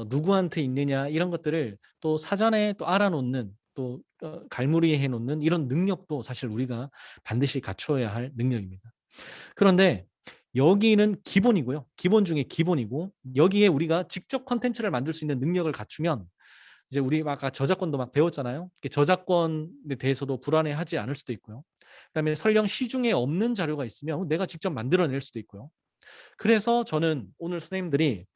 누구한테 있느냐 이런 것들을 또 사전에 또 알아놓는 또 갈무리해 놓는 이런 능력도 사실 우리가 반드시 갖춰야 할 능력입니다. 그런데 여기는 기본이고요. 기본 중에 기본이고 여기에 우리가 직접 콘텐츠를 만들 수 있는 능력을 갖추면 이제 우리 아까 저작권도 막 배웠잖아요. 저작권에 대해서도 불안해하지 않을 수도 있고요. 그다음에 설령 시중에 없는 자료가 있으면 내가 직접 만들어낼 수도 있고요. 그래서 저는 오늘 선생님들이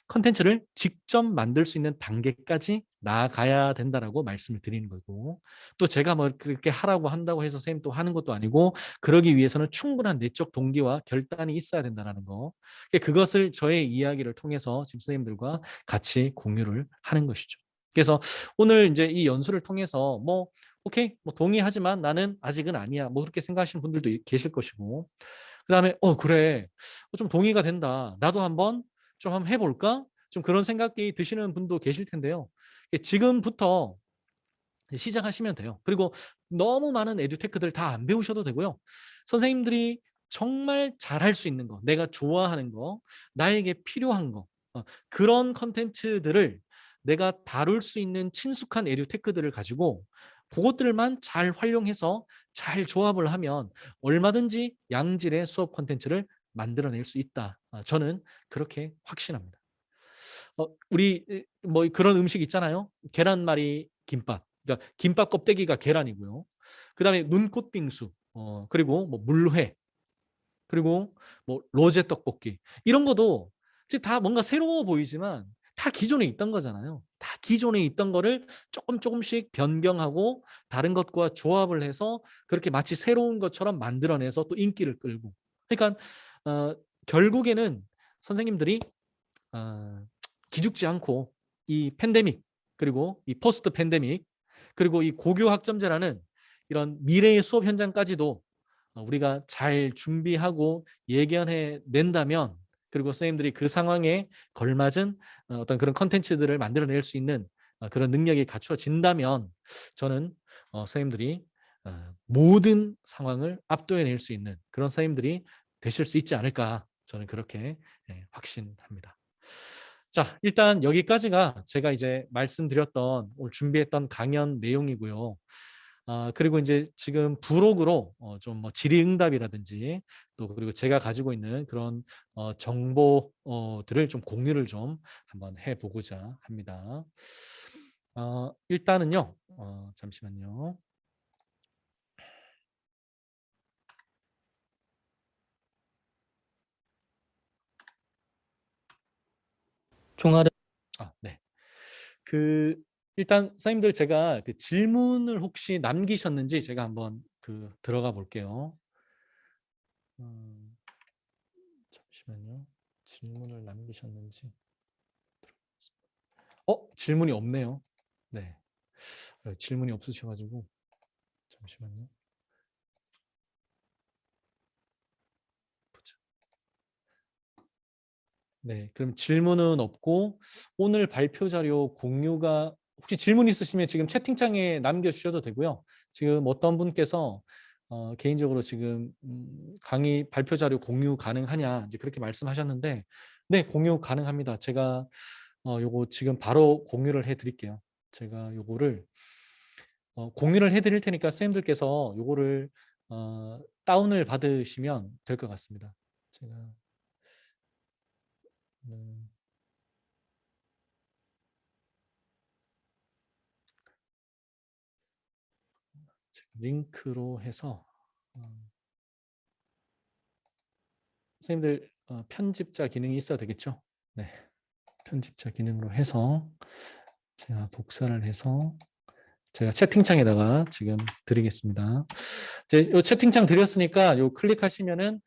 컨텐츠를 직접 만들 수 있는 단계까지 나아가야 된다라고 말씀을 드리는 거고 또 제가 뭐 그렇게 하라고 한다고 해서 선생님 또 하는 것도 아니고 그러기 위해서는 충분한 내적 동기와 결단이 있어야 된다는 거 그것을 저의 이야기를 통해서 지금 선생님들과 같이 공유를 하는 것이죠. 그래서 오늘 이제 이 연수를 통해서 뭐 오케이 뭐 동의하지만 나는 아직은 아니야 뭐 그렇게 생각하시는 분들도 계실 것이고 그다음에 그래 좀 동의가 된다 나도 한번 해볼까 좀 그런 생각이 드시는 분도 계실 텐데요. 지금부터 시작하시면 돼요. 그리고 너무 많은 에듀테크들 다 안 배우셔도 되고요. 선생님들이 정말 잘할 수 있는 거, 내가 좋아하는 거, 나에게 필요한 거 그런 컨텐츠들을 내가 다룰 수 있는 친숙한 에듀테크들을 가지고 그것들만 잘 활용해서 잘 조합을 하면 얼마든지 양질의 수업 컨텐츠를 만들어낼 수 있다. 저는 그렇게 확신합니다. 우리 뭐 그런 음식 있잖아요. 계란말이 김밥. 그러니까 김밥 껍데기가 계란이고요. 그다음에 눈꽃 빙수. 그리고 뭐 물회. 그리고 뭐 로제 떡볶이. 이런 것도 지금 다 뭔가 새로워 보이지만 다 기존에 있던 거잖아요. 다 기존에 있던 거를 조금씩 변경하고 다른 것과 조합을 해서 그렇게 마치 새로운 것처럼 만들어내서 또 인기를 끌고. 그러니까 결국에는 선생님들이 기죽지 않고 이 팬데믹 그리고 이 포스트 팬데믹 그리고 이 고교 학점제라는 이런 미래의 수업 현장까지도 우리가 잘 준비하고 예견해 낸다면 그리고 선생님들이 그 상황에 걸맞은 어떤 그런 컨텐츠들을 만들어낼 수 있는 그런 능력이 갖추어진다면 저는 선생님들이 모든 상황을 압도해낼 수 있는 그런 선생님들이 되실 수 있지 않을까 저는 그렇게 확신합니다. 자, 일단 여기까지가 제가 이제 말씀드렸던 오늘 준비했던 강연 내용이고요. 그리고 이제 지금 부록으로 좀 뭐 질의응답이라든지 또 그리고 제가 가지고 있는 그런 정보들을 좀 공유를 좀 한번 해보고자 합니다. 일단은요. 잠시만요. 총알은 네. 일단 선생님들 제가 그 질문을 혹시 남기셨는지 제가 한번 들어가 볼게요. 잠시만요. 질문을 남기셨는지. 질문이 없네요. 네. 질문이 없으셔가지고 잠시만요. 보자. 네, 그럼 질문은 없고 오늘 발표 자료 공유가 혹시 질문 있으시면 지금 채팅창에 남겨주셔도 되고요. 지금 어떤 분께서 개인적으로 지금 강의 발표 자료 공유 가능하냐 이제 그렇게 말씀하셨는데 네, 공유 가능합니다. 제가 요거 지금 바로 공유를 해드릴게요. 제가 요거를 공유를 해드릴 테니까 선생님들께서 요거를 다운을 받으시면 될 것 같습니다. 제가 링크로 해서 선생님들 편집자 기능이 있어야 되겠죠? 네, 편집자 기능으로 해서 제가 복사를 해서 제가 채팅창에다가 지금 드리겠습니다. 이제 요 채팅창 드렸으니까 요 클릭하시면은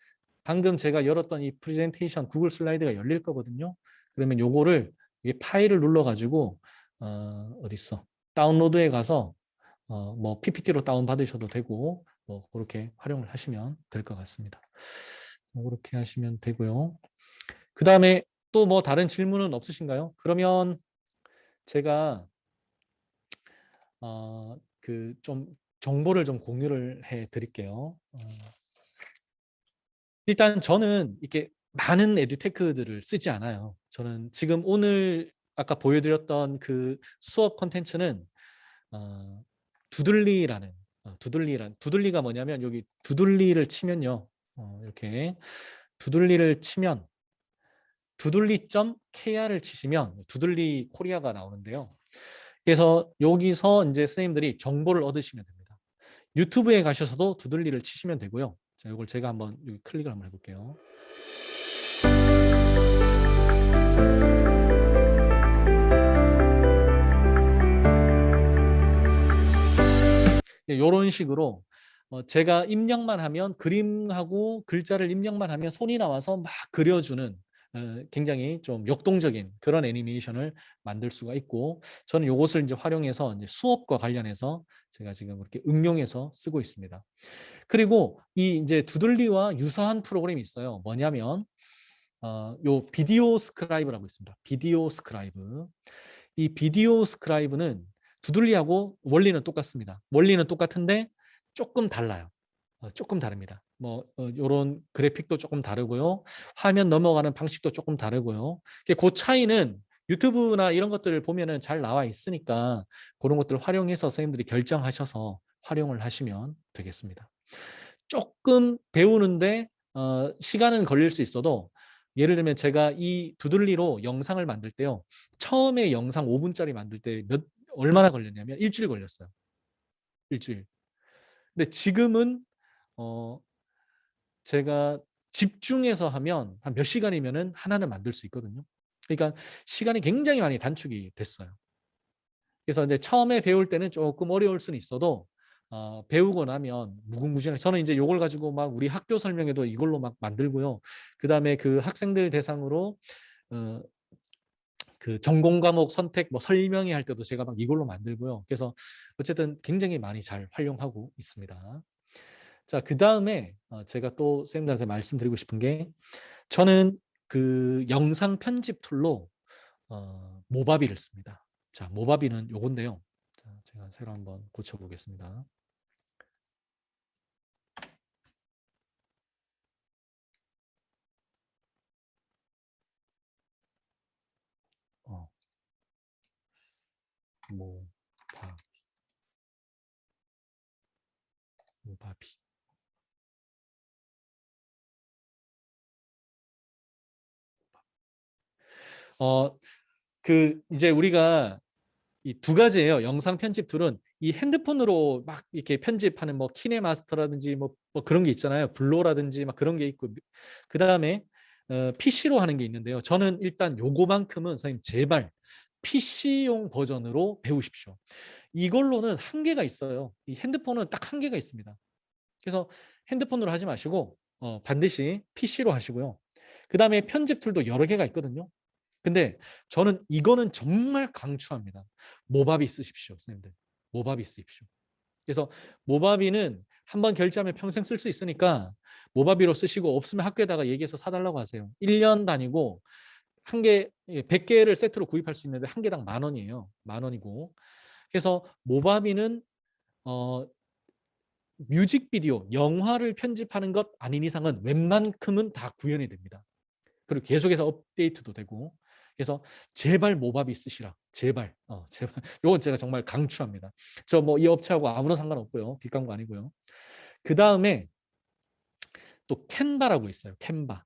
방금 제가 열었던 이 프레젠테이션 구글 슬라이드가 열릴 거거든요. 그러면 요거를 이 파일을 눌러가지고 어디 있어? 다운로드에 가서 뭐 PPT로 다운 받으셔도 되고 뭐 그렇게 활용을 하시면 될 것 같습니다. 그렇게 하시면 되고요. 그 다음에 또 뭐 다른 질문은 없으신가요? 그러면 제가 그 좀 정보를 좀 공유를 해 드릴게요. 일단 저는 이렇게 많은 에듀테크들을 쓰지 않아요. 저는 지금 오늘 아까 보여드렸던 그 수업 콘텐츠는 두들리라는 두들리가 뭐냐면 여기 두들리를 치면요. 이렇게 두들리를 치면 두들리.kr을 치시면 두들리 코리아가 나오는데요. 그래서 여기서 이제 선생님들이 정보를 얻으시면 됩니다. 유튜브에 가셔서도 두들리를 치시면 되고요. 자, 이걸 제가 한번 여기 클릭을 한번 해볼게요. 이런 식으로 제가 입력만 하면 그림하고 글자를 입력만 하면 손이 나와서 막 그려주는 굉장히 좀 역동적인 그런 애니메이션을 만들 수가 있고 저는 이것을 이제 활용해서 이제 수업과 관련해서 제가 지금 이렇게 응용해서 쓰고 있습니다. 그리고 이 이제 두들리와 유사한 프로그램이 있어요. 뭐냐면 요 비디오 스크라이브라고 있습니다. 비디오 스크라이브. 이 비디오 스크라이브는 두들리하고 원리는 똑같습니다. 원리는 똑같은데 조금 달라요. 조금 다릅니다. 뭐 이런 그래픽도 조금 다르고요. 화면 넘어가는 방식도 조금 다르고요. 그 차이는 유튜브나 이런 것들을 보면은 잘 나와 있으니까 그런 것들을 활용해서 선생님들이 결정하셔서 활용을 하시면 되겠습니다. 조금 배우는데 시간은 걸릴 수 있어도 예를 들면 제가 이 두들리로 영상을 만들 때요. 처음에 영상 5분짜리 만들 때 얼마나 걸렸냐면 일주일 걸렸어요. 일주일. 근데 지금은 제가 집중해서 하면 한 몇 시간이면은 하나는 만들 수 있거든요. 그러니까 시간이 굉장히 많이 단축이 됐어요. 그래서 이제 처음에 배울 때는 조금 어려울 수는 있어도 배우고 나면 무궁무진하게 저는 이제 요걸 가지고 막 우리 학교 설명회도 이걸로 막 만들고요. 그다음에 그 학생들 대상으로 어, 그 전공 과목 선택 뭐 설명회 할 때도 제가 막 이걸로 만들고요. 그래서 어쨌든 굉장히 많이 잘 활용하고 있습니다. 자, 그다음에 제가 또 선생님들한테 말씀드리고 싶은 게 저는 그 영상 편집 툴로 모바비를 씁니다. 자, 모바비는 요건데요. 자, 제가 새로 한번 고쳐보겠습니다. 어, 모바, 모바비. 그 이제 우리가 이 두 가지예요. 영상 편집 툴은 이 핸드폰으로 막 이렇게 편집하는 뭐 키네마스터라든지 뭐 그런 게 있잖아요. 블로라든지 막 그런 게 있고 그 다음에 PC로 하는 게 있는데요. 저는 일단 요거만큼은 선생님 제발 PC용 버전으로 배우십시오. 이걸로는 한계가 있어요. 이 핸드폰은 딱 한계가 있습니다. 그래서 핸드폰으로 하지 마시고 반드시 PC로 하시고요. 그 다음에 편집 툴도 여러 개가 있거든요. 근데 저는 이거는 정말 강추합니다. 모바비 쓰십시오, 선생님들. 모바비 쓰십시오. 그래서 모바비는 한번 결제하면 평생 쓸 수 있으니까 모바비로 쓰시고 없으면 학교에다가 얘기해서 사달라고 하세요. 1년 다니고 한 개, 100개를 세트로 구입할 수 있는데 한 개당 10,000원이에요. 10,000원이고. 그래서 모바비는 뮤직비디오, 영화를 편집하는 것 아닌 이상은 웬만큼은 다 구현이 됩니다. 그리고 계속해서 업데이트도 되고. 그래서 제발 모바비 쓰시라. 제발. 제발. 이건 제가 정말 강추합니다. 저 뭐 이 업체하고 아무런 상관없고요. 뒷광고 아니고요. 그 다음에 또 캔바라고 있어요. 캔바.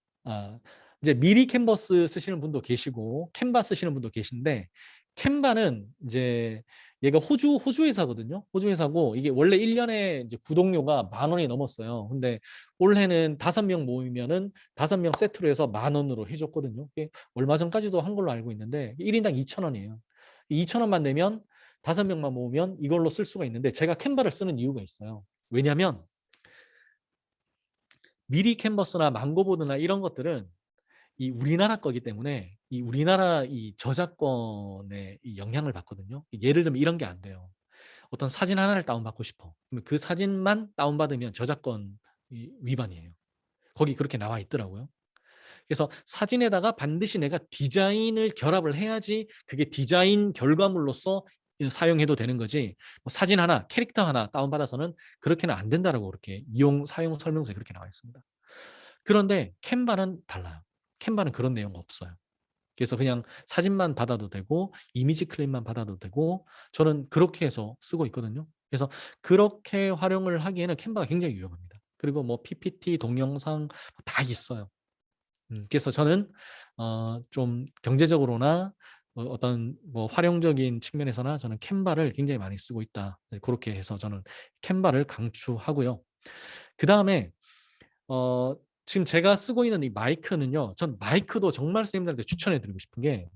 이제 미리 캔버스 쓰시는 분도 계시고 캔바 쓰시는 분도 계신데 캔바는 이제 얘가 호주 회사거든요. 호주 회사고 이게 원래 1년에 이제 구독료가 10,000원이 넘었어요. 근데 올해는 5명 모이면은 5명 세트로 해서 10,000원으로 해줬거든요. 이게 얼마 전까지도 한 걸로 알고 있는데 1인당 2,000원이에요. 2,000원만 내면 5명만 모으면 이걸로 쓸 수가 있는데 제가 캔바를 쓰는 이유가 있어요. 왜냐하면 미리 캔버스나 망고보드나 이런 것들은 이 우리나라 거기 때문에 이 우리나라 이 저작권에 이 영향을 받거든요. 예를 들면 이런 게 안 돼요. 어떤 사진 하나를 다운받고 싶어. 그러면 그 사진만 다운받으면 저작권 위반이에요. 거기 그렇게 나와 있더라고요. 그래서 사진에다가 반드시 내가 디자인을 결합을 해야지 그게 디자인 결과물로서 사용해도 되는 거지. 뭐 사진 하나, 캐릭터 하나 다운받아서는 그렇게는 안 된다라고 그렇게 사용 설명서에 그렇게 나와 있습니다. 그런데 캔바는 달라요. 캔바는 그런 내용 없어요. 그래서 그냥 사진만 받아도 되고 이미지 클립만 받아도 되고 저는 그렇게 해서 쓰고 있거든요. 그래서 그렇게 활용을 하기에는 캔바가 굉장히 유용합니다. 그리고 뭐 PPT, 동영상 다 있어요. 그래서 저는 좀 경제적으로나 어떤 뭐 활용적인 측면에서나 저는 캔바를 굉장히 많이 쓰고 있다. 그렇게 해서 저는 캔바를 강추하고요. 그 다음에 지금 제가 쓰고 있는 이 마이크는요. 전 마이크도 정말 선생님들한테 추천해드리고 싶은 게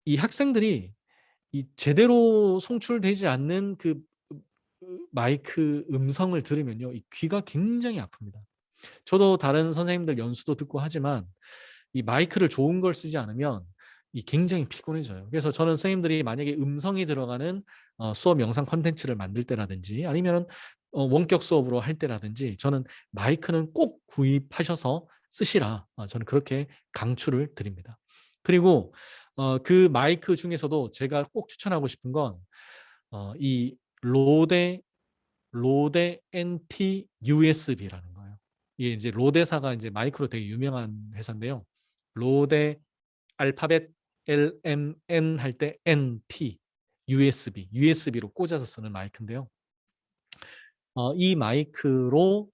이 학생들이 이 제대로 송출되지 않는 그 마이크 음성을 들으면요. 이 귀가 굉장히 아픕니다. 저도 다른 선생님들 연수도 듣고 하지만 이 마이크를 좋은 걸 쓰지 않으면 이 굉장히 피곤해져요. 그래서 저는 선생님들이 만약에 음성이 들어가는 수업 영상 콘텐츠를 만들 때라든지 아니면 원격 수업으로 할 때라든지 저는 마이크는 꼭 구입하셔서 쓰시라. 저는 그렇게 강추를 드립니다. 그리고 그 마이크 중에서도 제가 꼭 추천하고 싶은 건 이 로데 NT USB라는 거예요. 이게 이제 로데사가 이제 마이크로 되게 유명한 회사인데요. 로데 알파벳 LMN 할 때 NT USB로 꽂아서 쓰는 마이크인데요. 이 마이크로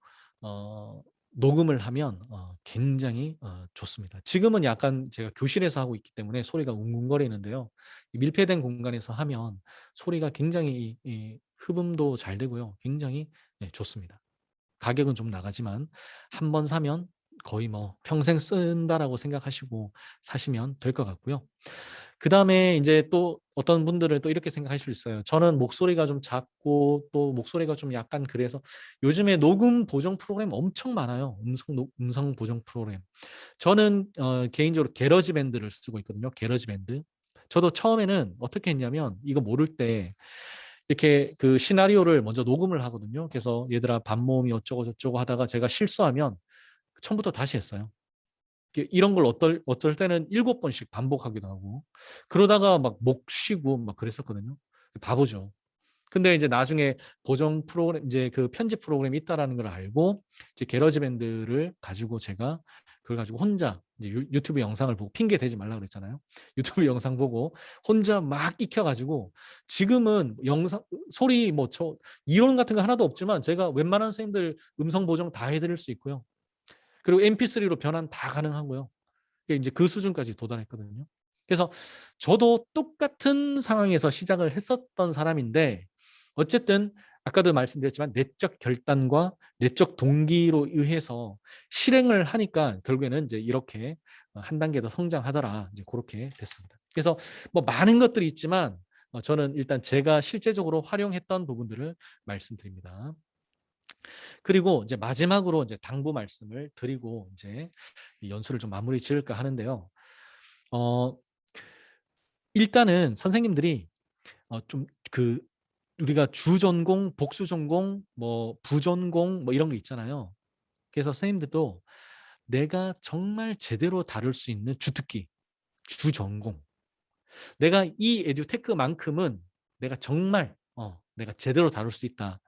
녹음을 하면 굉장히 좋습니다. 지금은 약간 제가 교실에서 하고 있기 때문에 소리가 웅웅거리는데요. 밀폐된 공간에서 하면 소리가 굉장히 흡음도 잘 되고요. 굉장히 좋습니다. 가격은 좀 나가지만 한 번 사면 거의 뭐 평생 쓴다라고 생각하시고 사시면 될 것 같고요. 그 다음에 이제 또 어떤 분들은 또 이렇게 생각하실 수 있어요. 저는 목소리가 좀 작고 또 목소리가 좀 약간 그래서 요즘에 녹음 보정 프로그램 엄청 많아요. 음성 보정 프로그램. 저는 개인적으로 게러지 밴드를 쓰고 있거든요. 게러지 밴드. 저도 처음에는 어떻게 했냐면 이거 모를 때 이렇게 그 시나리오를 먼저 녹음을 하거든요. 그래서 얘들아 반모음이 어쩌고 저쩌고 하다가 제가 실수하면 처음부터 다시 했어요. 이런 걸 어떨 때는 7번씩 반복하기도 하고 그러다가 막 목 쉬고 막 그랬었거든요. 바보죠. 근데 이제 나중에 보정 프로그램 이제 그 편집 프로그램이 있다라는 걸 알고 이제 게러지 밴드를 가지고 제가 그걸 가지고 혼자 이제 유튜브 영상을 보고 핑계 대지 말라 그랬잖아요. 유튜브 영상 보고 혼자 막 익혀가지고 지금은 영상 소리 뭐 저 이론 같은 거 하나도 없지만 제가 웬만한 선생님들 음성 보정 다 해드릴 수 있고요. 그리고 MP3로 변환 다 가능하고요. 이제 그 수준까지 도달했거든요. 그래서 저도 똑같은 상황에서 시작을 했었던 사람인데 어쨌든 아까도 말씀드렸지만 내적 결단과 내적 동기로 의해서 실행을 하니까 결국에는 이제 이렇게 한 단계 더 성장하더라. 이제 그렇게 됐습니다. 그래서 뭐 많은 것들이 있지만 저는 일단 제가 실제적으로 활용했던 부분들을 말씀드립니다. 그리고 이제 마지막으로 이제 당부 말씀을 드리고 이제 이 연수를 좀 마무리 지을까 하는데요. 어, 일단은 선생님들이 좀 그 우리가 주전공, 복수전공, 뭐 부전공 뭐 이런 게 있잖아요. 그래서 선생님들도 내가 정말 제대로 다룰 수 있는 주특기, 주전공. 내가 이 에듀테크만큼은 내가 정말 내가 제대로 다룰 수 있다.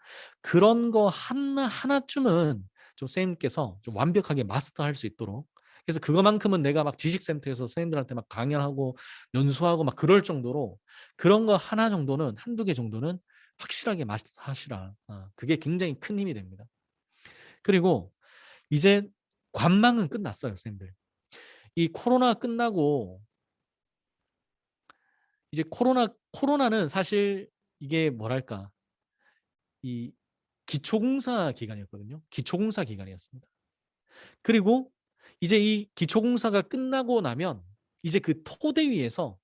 그런 거 하나쯤은 좀 선생님께서 좀 완벽하게 마스터할 수 있도록 그래서 그거만큼은 내가 막 지식센터에서 선생님들한테 막 강연하고 연수하고 막 그럴 정도로 그런 거 하나 정도는 한두 개 정도는 확실하게 마스터하시라. 그게 굉장히 큰 힘이 됩니다. 그리고 이제 관망은 끝났어요, 선생님들. 이 코로나 끝나고 이제 코로나는 사실 이게 뭐랄까 이 기초공사 기간이었거든요. 기초공사 기간이었습니다. 그리고 이제 이 기초공사가 끝나고 나면 이제 그 토대 위에서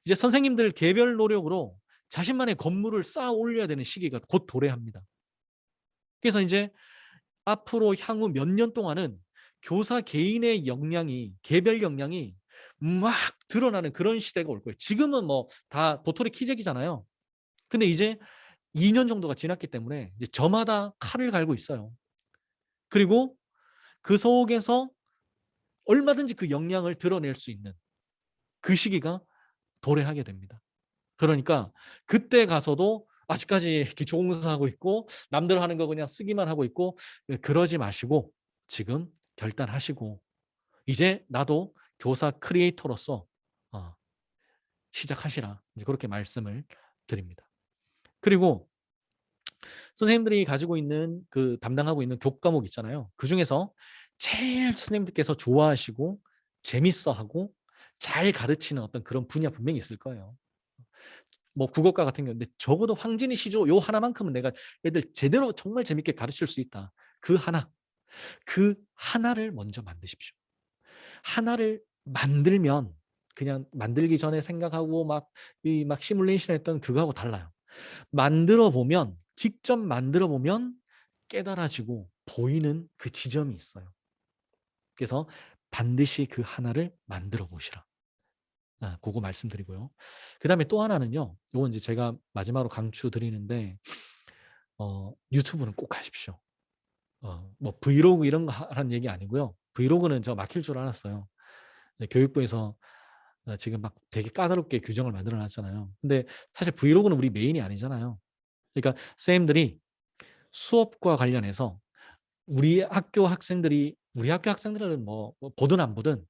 이제 선생님들 개별 노력으로 자신만의 건물을 쌓아 올려야 되는 시기가 곧 도래합니다. 그래서 이제 앞으로 향후 몇 년 동안은 교사 개인의 역량이 개별 역량이 막 드러나는 그런 시대가 올 거예요. 지금은 뭐 다 도토리 키재기잖아요. 근데 이제 2년 정도가 지났기 때문에 이제 저마다 칼을 갈고 있어요. 그리고 그 속에서 얼마든지 그 역량을 드러낼 수 있는 그 시기가 도래하게 됩니다. 그러니까 그때 가서도 아직까지 기초공사하고 있고 남들 하는 거 그냥 쓰기만 하고 있고 그러지 마시고 지금 결단하시고 이제 나도 교사 크리에이터로서 시작하시라. 이제 그렇게 말씀을 드립니다. 그리고 선생님들이 가지고 있는 그 담당하고 있는 교과목 있잖아요. 그 중에서 제일 선생님들께서 좋아하시고 재밌어하고 잘 가르치는 어떤 그런 분야 분명히 있을 거예요. 뭐 국어과 같은 경우인데 적어도 황진희 시조 요 하나만큼은 내가 애들 제대로 정말 재밌게 가르칠 수 있다. 그 하나를 먼저 만드십시오. 하나를 만들면 그냥 만들기 전에 생각하고 막 시뮬레이션 했던 그거하고 달라요. 만들어 보면 직접 만들어 보면 깨달아지고 보이는 그 지점이 있어요. 그래서 반드시 그 하나를 만들어 보시라. 그거 말씀드리고요. 그다음에 또 하나는요. 이건 이제 제가 마지막으로 강추 드리는데 유튜브는 꼭 하십시오. 뭐 브이로그 이런 거 하라는 얘기 아니고요. 브이로그는 저 막힐 줄 알았어요. 교육부에서 지금 막 되게 까다롭게 규정을 만들어 놨잖아요. 근데 사실 브이로그는 우리 메인이 아니잖아요. 그러니까 선생님들이 수업과 관련해서 우리 학교 학생들은 뭐 보든 안 보든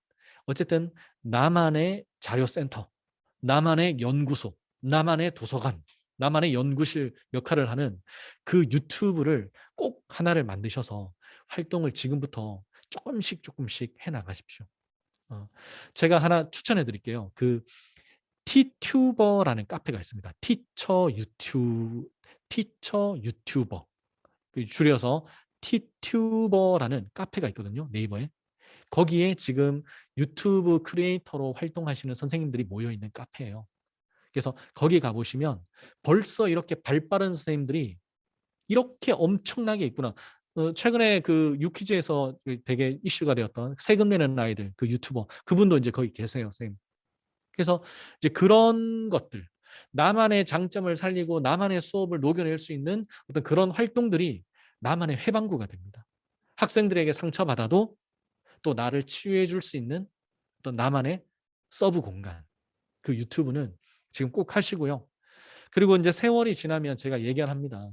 어쨌든 나만의 자료센터, 나만의 연구소, 나만의 도서관, 나만의 연구실 역할을 하는 그 유튜브를 꼭 하나를 만드셔서 활동을 지금부터 조금씩 해 나가십시오. 제가 하나 추천해 드릴게요. 그 티튜버라는 카페가 있습니다. 티처 유튜버. 줄여서 티튜버라는 카페가 있거든요. 네이버에. 거기에 지금 유튜브 크리에이터로 활동하시는 선생님들이 모여 있는 카페예요. 그래서 거기 가보시면 벌써 이렇게 발빠른 선생님들이 이렇게 엄청나게 있구나. 최근에 그 유퀴즈에서 되게 이슈가 되었던 세금 내는 아이들, 그 유튜버, 그분도 이제 거기 계세요, 선생님. 그래서 이제 그런 것들, 나만의 장점을 살리고 나만의 수업을 녹여낼 수 있는 어떤 그런 활동들이 나만의 해방구가 됩니다. 학생들에게 상처받아도 또 나를 치유해 줄 수 있는 어떤 나만의 서브 공간. 그 유튜브는 지금 꼭 하시고요. 그리고 이제 세월이 지나면 제가 얘기합니다.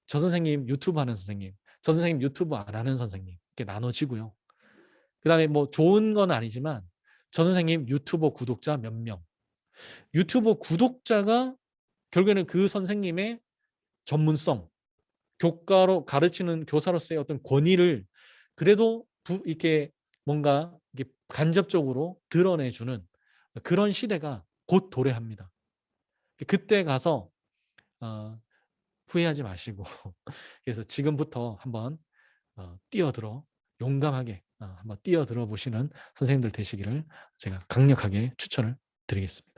저 선생님 유튜브 하는 선생님, 저 선생님 유튜브 안 하는 선생님 이렇게 나눠지고요. 그다음에 뭐 좋은 건 아니지만 저 선생님 유튜버 구독자 몇 명, 유튜브 구독자가 결국에는 그 선생님의 전문성, 교과로 가르치는 교사로서의 어떤 권위를 그래도 이렇게 뭔가 이렇게 간접적으로 드러내주는 그런 시대가 곧 도래합니다. 그때 가서 후회하지 마시고 그래서 지금부터 한번 뛰어들어 용감하게 한번 뛰어들어 보시는 선생님들 되시기를 제가 강력하게 추천을 드리겠습니다.